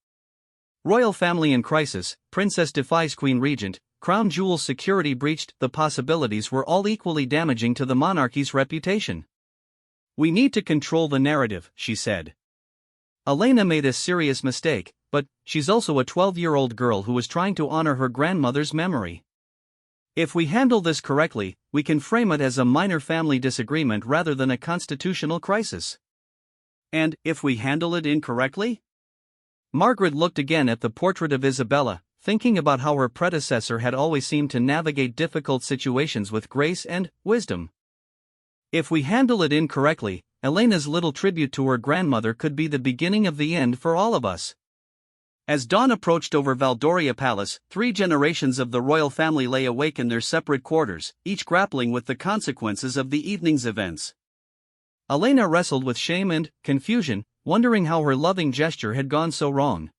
Royal family in crisis, princess defies queen regent, crown jewels security breached. The possibilities were all equally damaging to the monarchy's reputation. "We need to control the narrative," she said. "Elena made a serious mistake, but she's also a 12-year-old girl who was trying to honor her grandmother's memory. If we handle this correctly, we can frame it as a minor family disagreement rather than a constitutional crisis." "And if we handle it incorrectly?" Margaret looked again at the portrait of Isabella, thinking about how her predecessor had always seemed to navigate difficult situations with grace and wisdom. "If we handle it incorrectly, Elena's little tribute to her grandmother could be the beginning of the end for all of us." As dawn approached over Valdoria Palace, 3 generations of the royal family lay awake in their separate quarters, each grappling with the consequences of the evening's events. Elena wrestled with shame and confusion, wondering how her loving gesture had gone so wrong.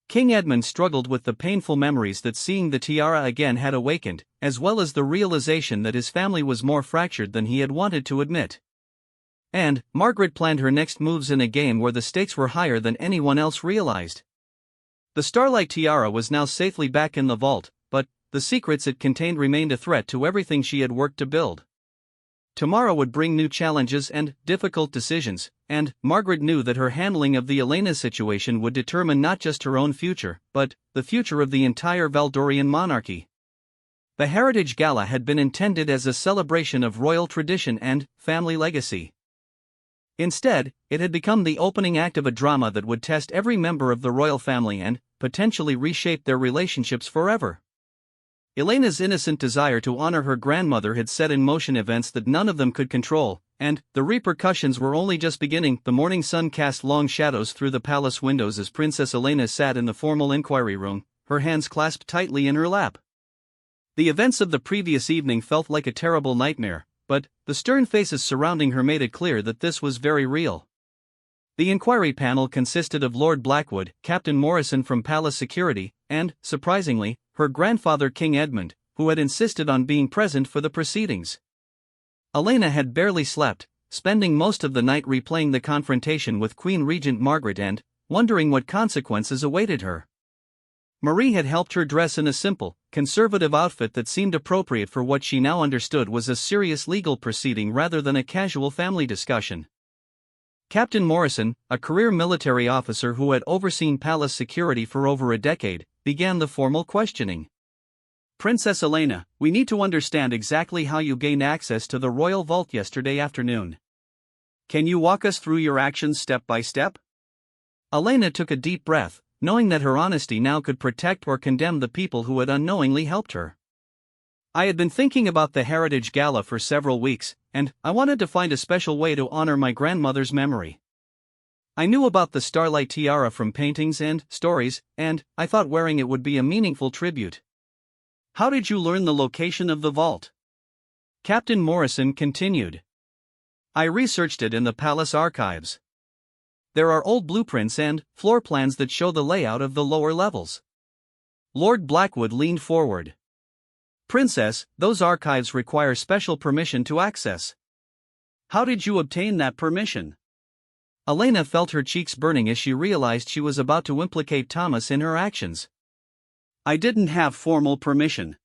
King Edmund struggled with the painful memories that seeing the tiara again had awakened, as well as the realization that his family was more fractured than he had wanted to admit. And Margaret planned her next moves in a game where the stakes were higher than anyone else realized. The Starlight Tiara was now safely back in the vault, but the secrets it contained remained a threat to everything she had worked to build. Tomorrow would bring new challenges and difficult decisions, and Margaret knew that her handling of the Elena situation would determine not just her own future, but the future of the entire Valdorian monarchy. The Heritage Gala had been intended as a celebration of royal tradition and family legacy. Instead, it had become the opening act of a drama that would test every member of the royal family and potentially reshape their relationships forever. Elena's innocent desire to honor her grandmother had set in motion events that none of them could control, and the repercussions were only just beginning. The morning sun cast long shadows through the palace windows as Princess Elena sat in the formal inquiry room, her hands clasped tightly in her lap. The events of the previous evening felt like a terrible nightmare, but the stern faces surrounding her made it clear that this was very real. The inquiry panel consisted of Lord Blackwood, Captain Morrison from Palace Security, and, surprisingly, her grandfather King Edmund, who had insisted on being present for the proceedings. Elena had barely slept, spending most of the night replaying the confrontation with Queen Regent Margaret and wondering what consequences awaited her. Marie had helped her dress in a simple, conservative outfit that seemed appropriate for what she now understood was a serious legal proceeding rather than a casual family discussion. Captain Morrison, a career military officer who had overseen palace security for over a decade, began the formal questioning. "Princess Elena, we need to understand exactly how you gained access to the royal vault yesterday afternoon. Can you walk us through your actions step by step?" Elena took a deep breath, knowing that her honesty now could protect or condemn the people who had unknowingly helped her. "I had been thinking about the Heritage Gala for several weeks, and I wanted to find a special way to honor my grandmother's memory. I knew about the Starlight Tiara from paintings and stories, and I thought wearing it would be a meaningful tribute." "How did you learn the location of the vault?" Captain Morrison continued. "I researched it in the palace archives. There are old blueprints and floor plans that show the layout of the lower levels." Lord Blackwood leaned forward. "Princess, those archives require special permission to access. How did you obtain that permission?" Elena felt her cheeks burning as she realized she was about to implicate Thomas in her actions. I didn't have formal permission.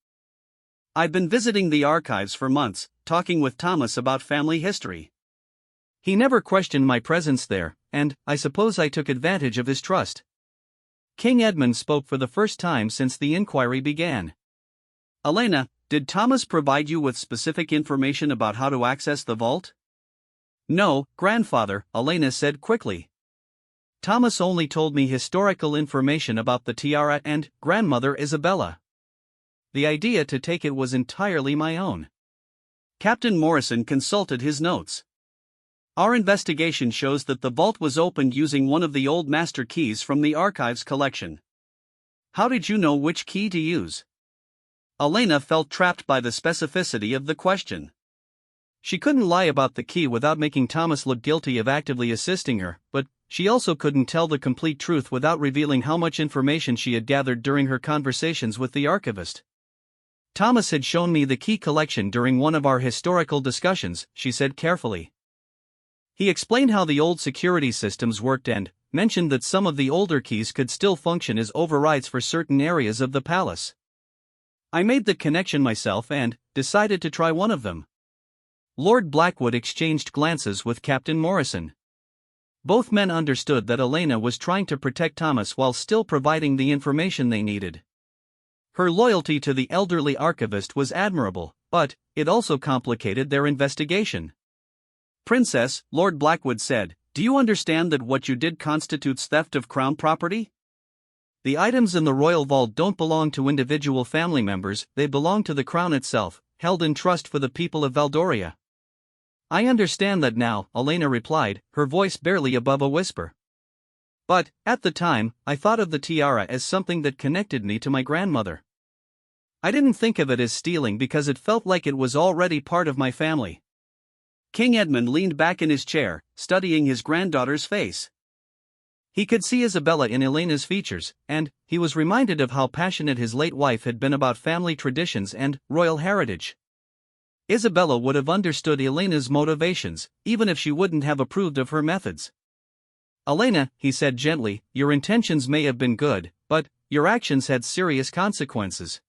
I've been visiting the archives for months, talking with Thomas about family history. He never questioned my presence there, and I suppose I took advantage of his trust. King Edmund spoke for the first time since the inquiry began. Elena, did Thomas provide you with specific information about how to access the vault? No, grandfather, Elena said quickly. Thomas only told me historical information about the tiara and grandmother Isabella. The idea to take it was entirely my own. Captain Morrison consulted his notes. Our investigation shows that the vault was opened using one of the old master keys from the archives collection. How did you know which key to use? Elena felt trapped by the specificity of the question. She couldn't lie about the key without making Thomas look guilty of actively assisting her, but she also couldn't tell the complete truth without revealing how much information she had gathered during her conversations with the archivist. Thomas had shown me the key collection during one of our historical discussions, she said carefully. He explained how the old security systems worked and mentioned that some of the older keys could still function as overrides for certain areas of the palace. I made the connection myself and decided to try one of them. Lord Blackwood exchanged glances with Captain Morrison. Both men understood that Elena was trying to protect Thomas while still providing the information they needed. Her loyalty to the elderly archivist was admirable, but it also complicated their investigation. Princess, Lord Blackwood said, do you understand that what you did constitutes theft of crown property? The items in the royal vault don't belong to individual family members, they belong to the crown itself, held in trust for the people of Valdoria. I understand that now, Elena replied, her voice barely above a whisper. But, at the time, I thought of the tiara as something that connected me to my grandmother. I didn't think of it as stealing because it felt like it was already part of my family. King Edmund leaned back in his chair, studying his granddaughter's face. He could see Isabella in Elena's features, and he was reminded of how passionate his late wife had been about family traditions and royal heritage. Isabella would have understood Elena's motivations, even if she wouldn't have approved of her methods. Elena, he said gently, your intentions may have been good, but your actions had serious consequences.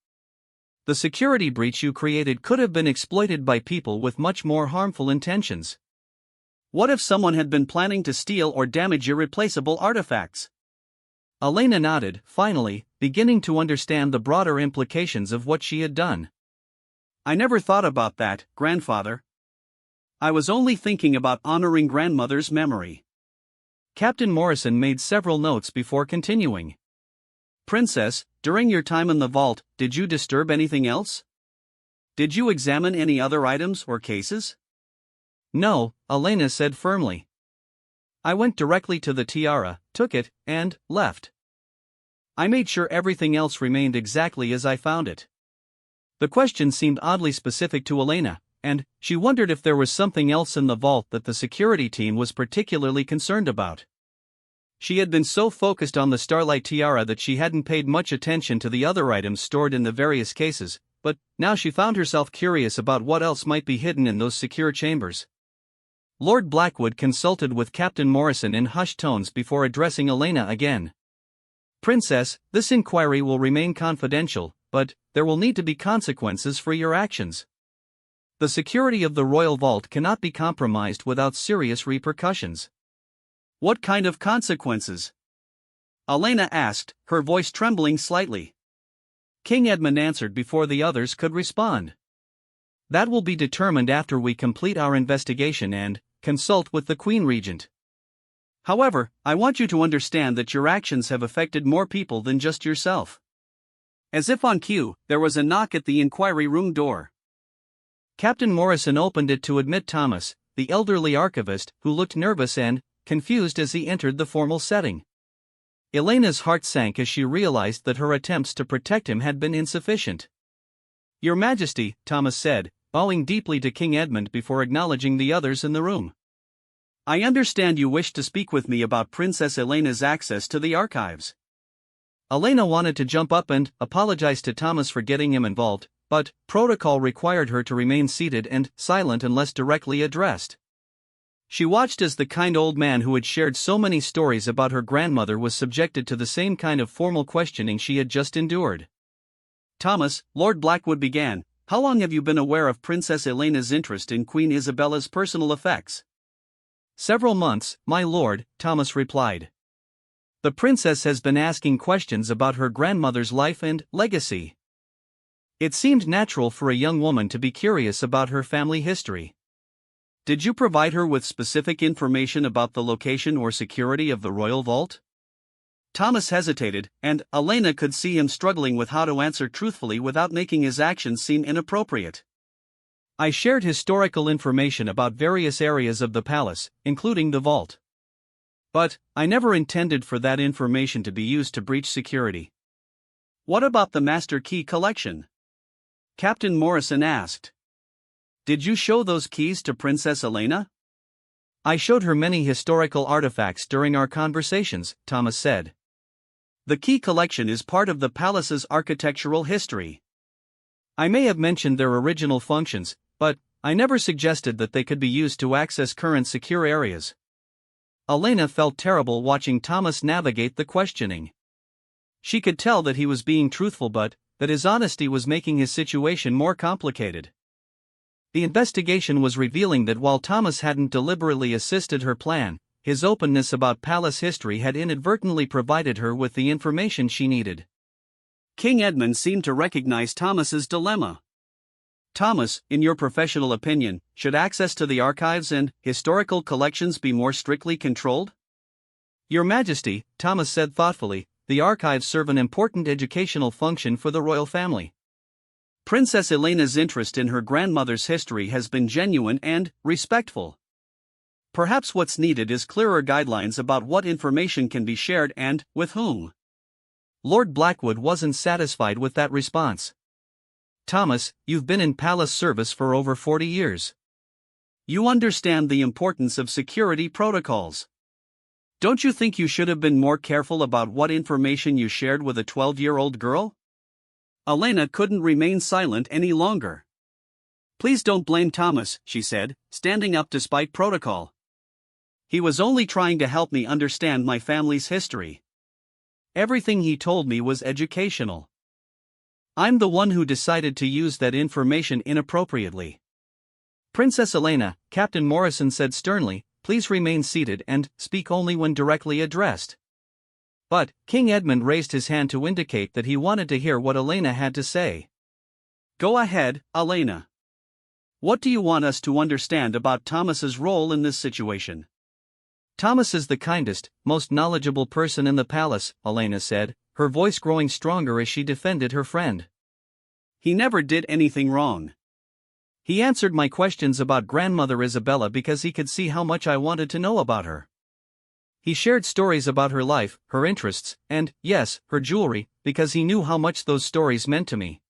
The security breach you created could have been exploited by people with much more harmful intentions. What if someone had been planning to steal or damage irreplaceable artifacts? Elena nodded, finally, beginning to understand the broader implications of what she had done. I never thought about that, grandfather. I was only thinking about honoring grandmother's memory. Captain Morrison made several notes before continuing. Princess, during your time in the vault, did you disturb anything else? Did you examine any other items or cases? No, Elena said firmly. I went directly to the tiara, took it, and left. I made sure everything else remained exactly as I found it. The question seemed oddly specific to Elena, and she wondered if there was something else in the vault that the security team was particularly concerned about. She had been so focused on the starlight tiara that she hadn't paid much attention to the other items stored in the various cases, but now she found herself curious about what else might be hidden in those secure chambers. Lord Blackwood consulted with Captain Morrison in hushed tones before addressing Elena again. Princess, this inquiry will remain confidential, but there will need to be consequences for your actions. The security of the royal vault cannot be compromised without serious repercussions. What kind of consequences? Elena asked, her voice trembling slightly. King Edmund answered before the others could respond. That will be determined after we complete our investigation and consult with the Queen Regent. However, I want you to understand that your actions have affected more people than just yourself. As if on cue, there was a knock at the inquiry room door. Captain Morrison opened it to admit Thomas, the elderly archivist, who looked nervous and confused as he entered the formal setting. Elena's heart sank as she realized that her attempts to protect him had been insufficient. Your Majesty, Thomas said, bowing deeply to King Edmund before acknowledging the others in the room. I understand you wish to speak with me about Princess Elena's access to the archives. Elena wanted to jump up and apologize to Thomas for getting him involved, but protocol required her to remain seated and silent unless directly addressed. She watched as the kind old man who had shared so many stories about her grandmother was subjected to the same kind of formal questioning she had just endured. Thomas, Lord Blackwood began, how long have you been aware of Princess Elena's interest in Queen Isabella's personal effects? Several months, my lord, Thomas replied. The princess has been asking questions about her grandmother's life and legacy. It seemed natural for a young woman to be curious about her family history. Did you provide her with specific information about the location or security of the royal vault? Thomas hesitated, and Elena could see him struggling with how to answer truthfully without making his actions seem inappropriate. I shared historical information about various areas of the palace, including the vault. But I never intended for that information to be used to breach security. What about the master key collection? Captain Morrison asked. Did you show those keys to Princess Elena? I showed her many historical artifacts during our conversations, Thomas said. The key collection is part of the palace's architectural history. I may have mentioned their original functions, but I never suggested that they could be used to access current secure areas. Elena felt terrible watching Thomas navigate the questioning. She could tell that he was being truthful but that his honesty was making his situation more complicated. The investigation was revealing that while Thomas hadn't deliberately assisted her plan, his openness about palace history had inadvertently provided her with the information she needed. King Edmund seemed to recognize Thomas's dilemma. Thomas, in your professional opinion, should access to the archives and historical collections be more strictly controlled? Your Majesty, Thomas said thoughtfully, the archives serve an important educational function for the royal family. Princess Elena's interest in her grandmother's history has been genuine and respectful. Perhaps what's needed is clearer guidelines about what information can be shared and with whom. Lord Blackwood wasn't satisfied with that response. Thomas, you've been in palace service for over 40 years. You understand the importance of security protocols. Don't you think you should have been more careful about what information you shared with a 12-year-old girl? Elena couldn't remain silent any longer. Please don't blame Thomas, she said, standing up despite protocol. He was only trying to help me understand my family's history. Everything he told me was educational. I'm the one who decided to use that information inappropriately. Princess Elena, Captain Morrison said sternly, please remain seated and speak only when directly addressed. But King Edmund raised his hand to indicate that he wanted to hear what Elena had to say. Go ahead, Elena. What do you want us to understand about Thomas's role in this situation? Thomas is the kindest, most knowledgeable person in the palace, Elena said, her voice growing stronger as she defended her friend. He never did anything wrong. He answered my questions about grandmother Isabella because he could see how much I wanted to know about her. He shared stories about her life, her interests, and, yes, her jewelry, because he knew how much those stories meant to me.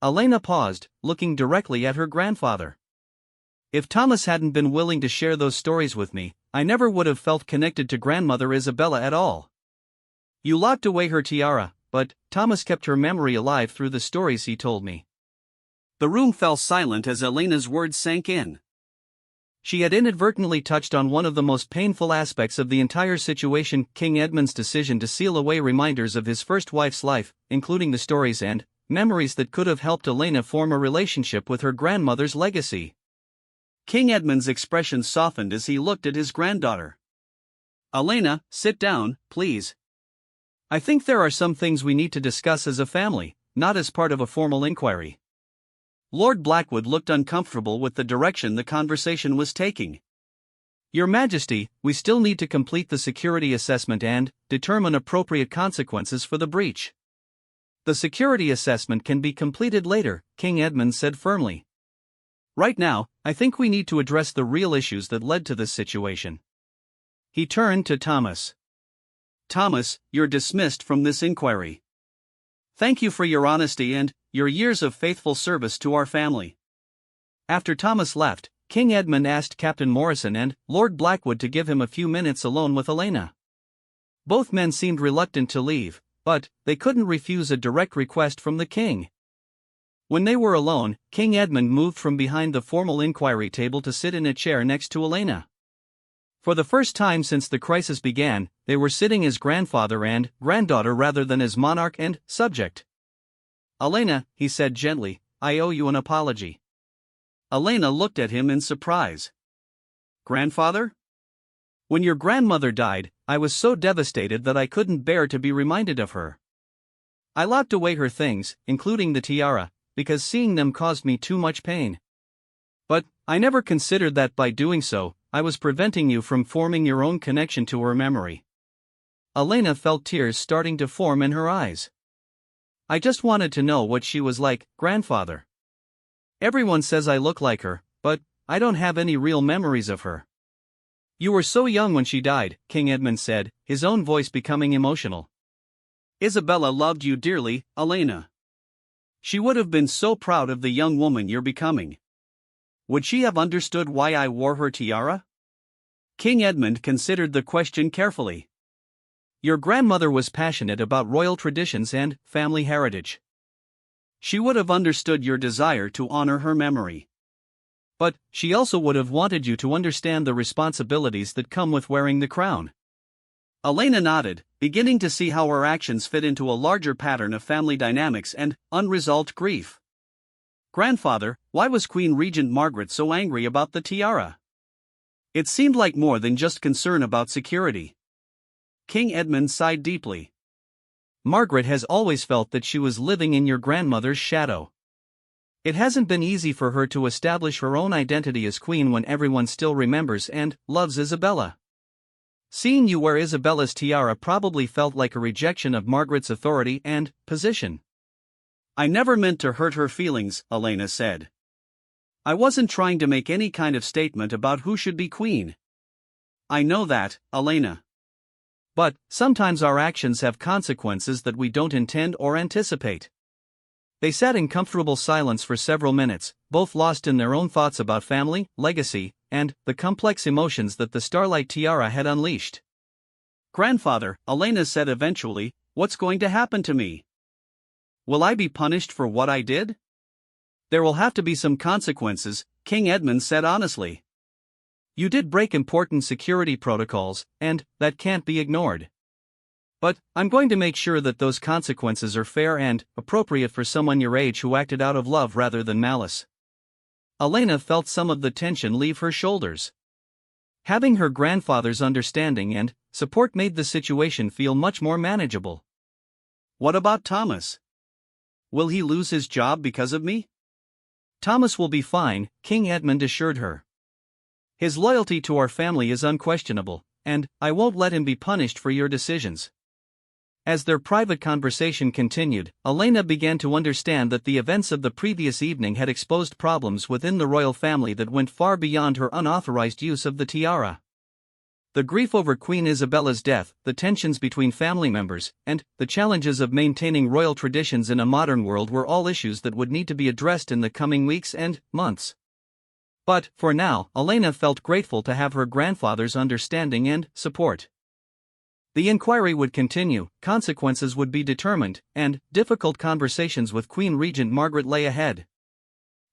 Elena paused, looking directly at her grandfather. If Thomas hadn't been willing to share those stories with me, I never would have felt connected to grandmother Isabella at all. You locked away her tiara, but Thomas kept her memory alive through the stories he told me. The room fell silent as Elena's words sank in. She had inadvertently touched on one of the most painful aspects of the entire situation, King Edmund's decision to seal away reminders of his first wife's life, including the stories and memories that could have helped Elena form a relationship with her grandmother's legacy. King Edmund's expression softened as he looked at his granddaughter. Elena, sit down, please. I think there are some things we need to discuss as a family, not as part of a formal inquiry. Lord Blackwood looked uncomfortable with the direction the conversation was taking. Your Majesty, we still need to complete the security assessment and determine appropriate consequences for the breach. The security assessment can be completed later, King Edmund said firmly. Right now, I think we need to address the real issues that led to this situation. He turned to Thomas. Thomas, you're dismissed from this inquiry. Thank you for your honesty and your years of faithful service to our family. After Thomas left, King Edmund asked Captain Morrison and Lord Blackwood to give him a few minutes alone with Elena. Both men seemed reluctant to leave, but they couldn't refuse a direct request from the king. When they were alone, King Edmund moved from behind the formal inquiry table to sit in a chair next to Elena. For the first time since the crisis began, they were sitting as grandfather and granddaughter rather than as monarch and subject. Elena, he said gently, I owe you an apology. Elena looked at him in surprise. Grandfather? When your grandmother died, I was so devastated that I couldn't bear to be reminded of her. I locked away her things, including the tiara, because seeing them caused me too much pain. But I never considered that by doing so, I was preventing you from forming your own connection to her memory. Elena felt tears starting to form in her eyes. I just wanted to know what she was like, grandfather. Everyone says I look like her, but I don't have any real memories of her. You were so young when she died, King Edmund said, his own voice becoming emotional. Isabella loved you dearly, Elena. She would have been so proud of the young woman you're becoming. Would she have understood why I wore her tiara? King Edmund considered the question carefully. Your grandmother was passionate about royal traditions and family heritage. She would have understood your desire to honor her memory. But she also would have wanted you to understand the responsibilities that come with wearing the crown. Elena nodded, beginning to see how her actions fit into a larger pattern of family dynamics and unresolved grief. Grandfather, why was Queen Regent Margaret so angry about the tiara? It seemed like more than just concern about security. King Edmund sighed deeply. Margaret has always felt that she was living in your grandmother's shadow. It hasn't been easy for her to establish her own identity as queen when everyone still remembers and loves Isabella. Seeing you wear Isabella's tiara probably felt like a rejection of Margaret's authority and position. I never meant to hurt her feelings, Elena said. I wasn't trying to make any kind of statement about who should be queen. I know that, Elena. But sometimes our actions have consequences that we don't intend or anticipate. They sat in comfortable silence for several minutes, both lost in their own thoughts about family, legacy, and the complex emotions that the starlight tiara had unleashed. Grandfather, Elena said eventually, what's going to happen to me? Will I be punished for what I did? There will have to be some consequences, King Edmund said honestly. You did break important security protocols, and that can't be ignored. But I'm going to make sure that those consequences are fair and appropriate for someone your age who acted out of love rather than malice. Elena felt some of the tension leave her shoulders. Having her grandfather's understanding and support made the situation feel much more manageable. What about Thomas? Will he lose his job because of me? Thomas will be fine, King Edmund assured her. His loyalty to our family is unquestionable, and I won't let him be punished for your decisions. As their private conversation continued, Elena began to understand that the events of the previous evening had exposed problems within the royal family that went far beyond her unauthorized use of the tiara. The grief over Queen Isabella's death, the tensions between family members, and the challenges of maintaining royal traditions in a modern world were all issues that would need to be addressed in the coming weeks and months. But, for now, Elena felt grateful to have her grandfather's understanding and support. The inquiry would continue, consequences would be determined, and difficult conversations with Queen Regent Margaret lay ahead.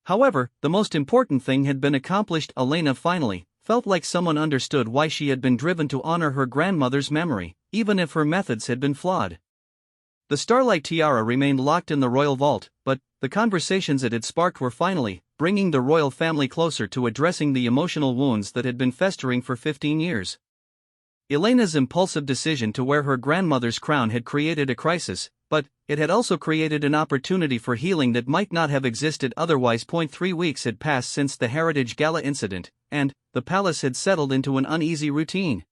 However, the most important thing had been accomplished. Elena finally felt like someone understood why she had been driven to honor her grandmother's memory, even if her methods had been flawed. The starlight tiara remained locked in the royal vault, but the conversations it had sparked were finally bringing the royal family closer to addressing the emotional wounds that had been festering for 15 years. Elena's impulsive decision to wear her grandmother's crown had created a crisis, but it had also created an opportunity for healing that might not have existed otherwise. 3 weeks had passed since the Heritage Gala incident, and the palace had settled into an uneasy routine.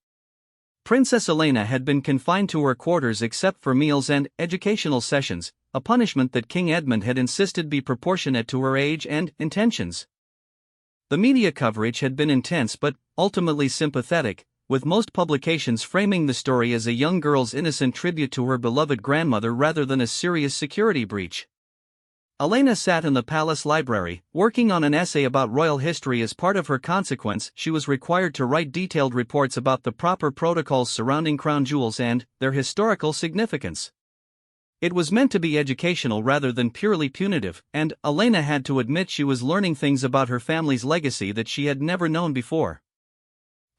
Princess Elena had been confined to her quarters except for meals and educational sessions, a punishment that King Edmund had insisted be proportionate to her age and intentions. The media coverage had been intense but ultimately sympathetic, with most publications framing the story as a young girl's innocent tribute to her beloved grandmother rather than a serious security breach. Elena sat in the palace library, working on an essay about royal history. As part of her consequence, she was required to write detailed reports about the proper protocols surrounding crown jewels and their historical significance. It was meant to be educational rather than purely punitive, and Elena had to admit she was learning things about her family's legacy that she had never known before.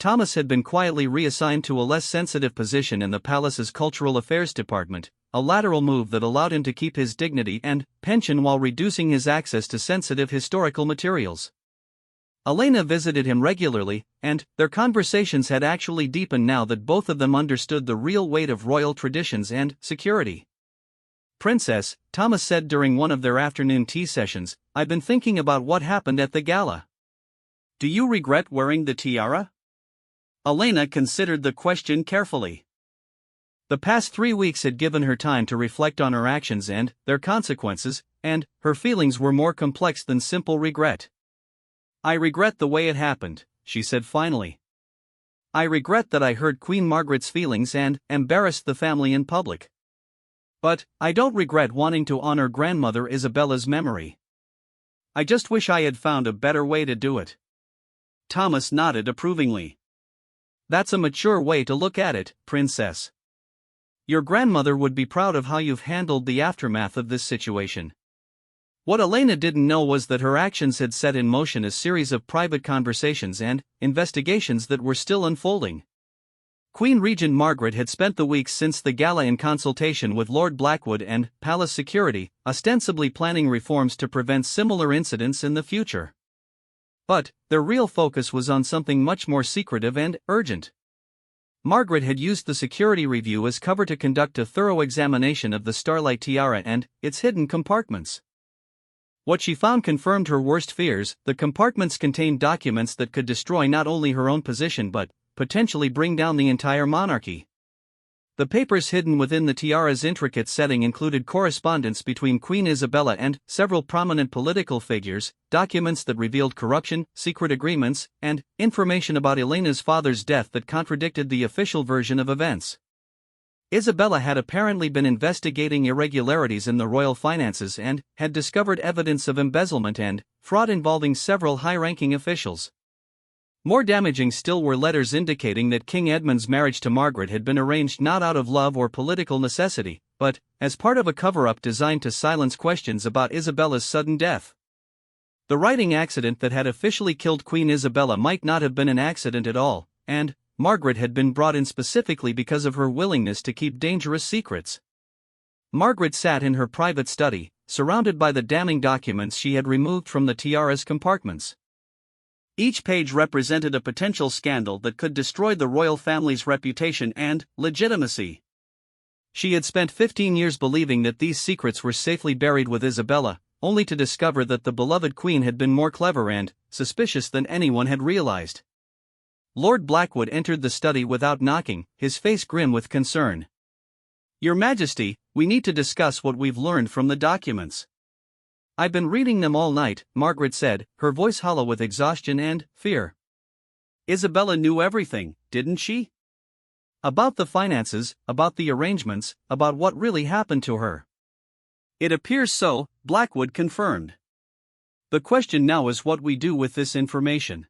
Thomas had been quietly reassigned to a less sensitive position in the palace's cultural affairs department, a lateral move that allowed him to keep his dignity and pension while reducing his access to sensitive historical materials. Elena visited him regularly, and their conversations had actually deepened now that both of them understood the real weight of royal traditions and security. "Princess," Thomas said during one of their afternoon tea sessions, "I've been thinking about what happened at the gala. Do you regret wearing the tiara?" Elena considered the question carefully. The past 3 weeks had given her time to reflect on her actions and their consequences, and her feelings were more complex than simple regret. "I regret the way it happened," she said finally. "I regret that I hurt Queen Margaret's feelings and embarrassed the family in public. But I don't regret wanting to honor Grandmother Isabella's memory. I just wish I had found a better way to do it." Thomas nodded approvingly. "That's a mature way to look at it, Princess. Your grandmother would be proud of how you've handled the aftermath of this situation." What Elena didn't know was that her actions had set in motion a series of private conversations and investigations that were still unfolding. Queen Regent Margaret had spent the weeks since the gala in consultation with Lord Blackwood and palace security, ostensibly planning reforms to prevent similar incidents in the future. But their real focus was on something much more secretive and urgent. Margaret had used the security review as cover to conduct a thorough examination of the Starlight Tiara and its hidden compartments. What she found confirmed her worst fears. The compartments contained documents that could destroy not only her own position but potentially bring down the entire monarchy. The papers hidden within the tiara's intricate setting included correspondence between Queen Isabella and several prominent political figures, documents that revealed corruption, secret agreements, and information about Elena's father's death that contradicted the official version of events. Isabella had apparently been investigating irregularities in the royal finances and had discovered evidence of embezzlement and fraud involving several high-ranking officials. More damaging still were letters indicating that King Edmund's marriage to Margaret had been arranged not out of love or political necessity, but as part of a cover-up designed to silence questions about Isabella's sudden death. The writing accident that had officially killed Queen Isabella might not have been an accident at all, and Margaret had been brought in specifically because of her willingness to keep dangerous secrets. Margaret sat in her private study, surrounded by the damning documents she had removed from the tiara's compartments. Each page represented a potential scandal that could destroy the royal family's reputation and legitimacy. She had spent 15 years believing that these secrets were safely buried with Isabella, only to discover that the beloved queen had been more clever and suspicious than anyone had realized. Lord Blackwood entered the study without knocking, his face grim with concern. "Your Majesty, we need to discuss what we've learned from the documents." "I've been reading them all night," Margaret said, her voice hollow with exhaustion and fear. "Isabella knew everything, didn't she? About the finances, about the arrangements, about what really happened to her." "It appears so," Blackwood confirmed. "The question now is what we do with this information.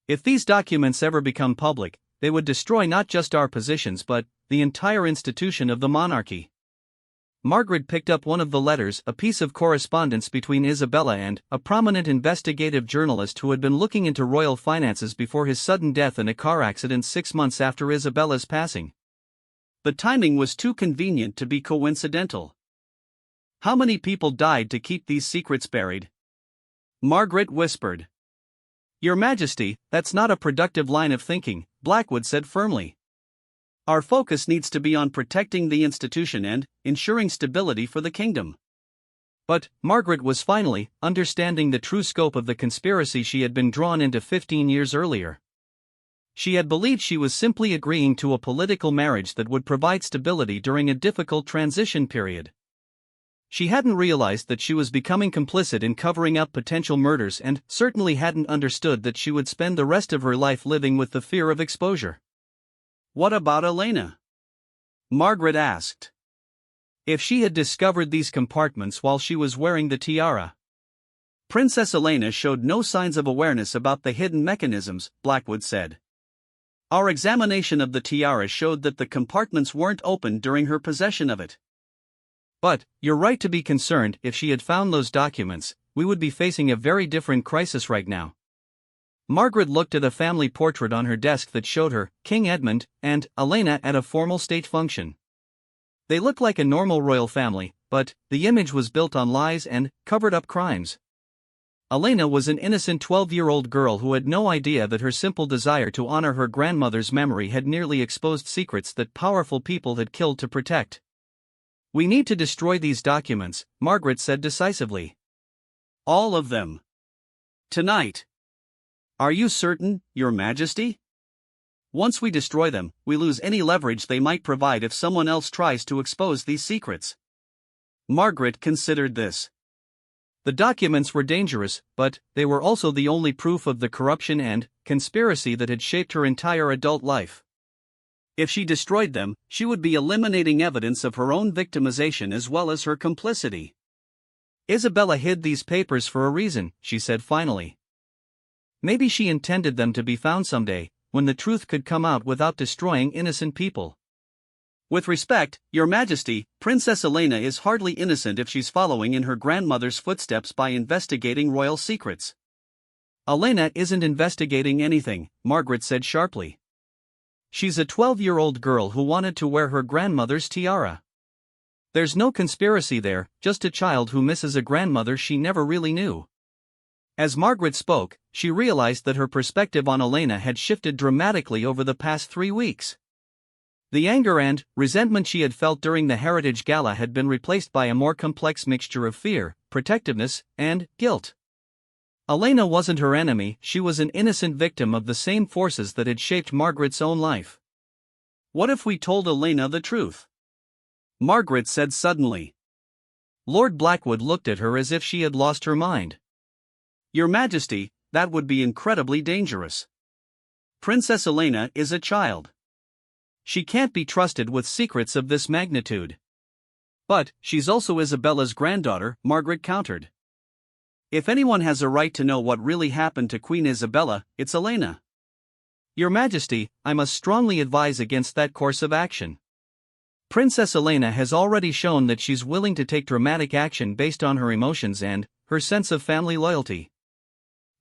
If these documents ever become public, they would destroy not just our positions but the entire institution of the monarchy." Margaret picked up one of the letters, a piece of correspondence between Isabella and a prominent investigative journalist who had been looking into royal finances before his sudden death in a car accident 6 months after Isabella's passing. The timing was too convenient to be coincidental. "How many people died to keep these secrets buried?" Margaret whispered. "Your Majesty, that's not a productive line of thinking," Blackwood said firmly. "Our focus needs to be on protecting the institution and ensuring stability for the kingdom." But Margaret was finally understanding the true scope of the conspiracy she had been drawn into 15 years earlier. She had believed she was simply agreeing to a political marriage that would provide stability during a difficult transition period. She hadn't realized that she was becoming complicit in covering up potential murders and certainly hadn't understood that she would spend the rest of her life living with the fear of exposure. "What about Elena?" Margaret asked. If she had discovered these compartments while she was wearing the tiara. "Princess Elena showed no signs of awareness about the hidden mechanisms," Blackwood said. "Our examination of the tiara showed that the compartments weren't opened during her possession of it." "But you're right to be concerned. If she had found those documents, we would be facing a very different crisis right now." Margaret looked at a family portrait on her desk that showed her, King Edmund, and Elena at a formal state function. They looked like a normal royal family, but the image was built on lies and covered-up crimes. Elena was an innocent 12-year-old girl who had no idea that her simple desire to honor her grandmother's memory had nearly exposed secrets that powerful people had killed to protect. "We need to destroy these documents," Margaret said decisively. "All of them. Tonight." "Are you certain, Your Majesty?" "Once we destroy them, we lose any leverage they might provide if someone else tries to expose these secrets." Margaret considered this. The documents were dangerous, but they were also the only proof of the corruption and conspiracy that had shaped her entire adult life. If she destroyed them, she would be eliminating evidence of her own victimization as well as her complicity. "Isabella hid these papers for a reason," she said finally. "Maybe she intended them to be found someday, when the truth could come out without destroying innocent people." "With respect, Your Majesty, Princess Elena is hardly innocent if she's following in her grandmother's footsteps by investigating royal secrets." "Elena isn't investigating anything," Margaret said sharply. "She's a 12-year-old girl who wanted to wear her grandmother's tiara. There's no conspiracy there, just a child who misses a grandmother she never really knew." As Margaret spoke, she realized that her perspective on Elena had shifted dramatically over the past 3 weeks. The anger and resentment she had felt during the Heritage Gala had been replaced by a more complex mixture of fear, protectiveness, and guilt. Elena wasn't her enemy, she was an innocent victim of the same forces that had shaped Margaret's own life. "What if we told Elena the truth?" Margaret said suddenly. Lord Blackwood looked at her as if she had lost her mind. "Your Majesty, that would be incredibly dangerous. Princess Elena is a child. She can't be trusted with secrets of this magnitude." "But she's also Isabella's granddaughter," Margaret countered. "If anyone has a right to know what really happened to Queen Isabella, it's Elena." "Your Majesty, I must strongly advise against that course of action. Princess Elena has already shown that she's willing to take dramatic action based on her emotions and her sense of family loyalty.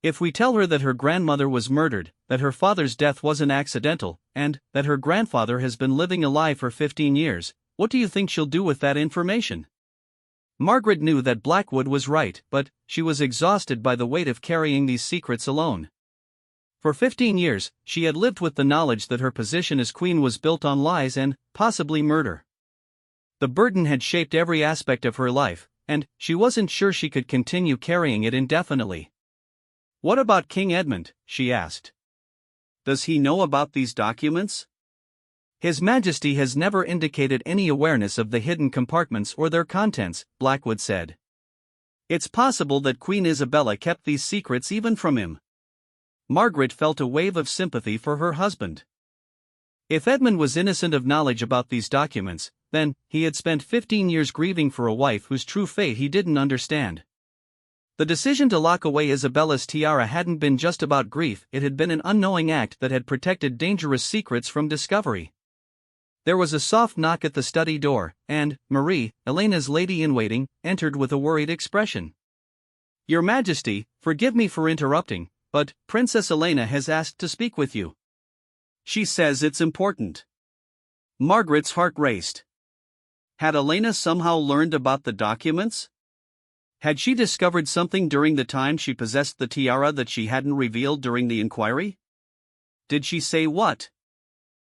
If we tell her that her grandmother was murdered, that her father's death wasn't accidental, and that her grandfather has been living a lie for 15 years, what do you think she'll do with that information?" Margaret knew that Blackwood was right, but she was exhausted by the weight of carrying these secrets alone. For 15 years, she had lived with the knowledge that her position as queen was built on lies and, possibly, murder. The burden had shaped every aspect of her life, and she wasn't sure she could continue carrying it indefinitely. "What about King Edmund?" she asked. "Does he know about these documents?" "His Majesty has never indicated any awareness of the hidden compartments or their contents," Blackwood said. "It's possible that Queen Isabella kept these secrets even from him." Margaret felt a wave of sympathy for her husband. If Edmund was innocent of knowledge about these documents, then he had spent 15 years grieving for a wife whose true fate he didn't understand. The decision to lock away Isabella's tiara hadn't been just about grief, it had been an unknowing act that had protected dangerous secrets from discovery. There was a soft knock at the study door, and Marie, Elena's lady-in-waiting, entered with a worried expression. "Your Majesty, forgive me for interrupting, but Princess Elena has asked to speak with you. She says it's important." Margaret's heart raced. Had Elena somehow learned about the documents? Had she discovered something during the time she possessed the tiara that she hadn't revealed during the inquiry? Did she say what?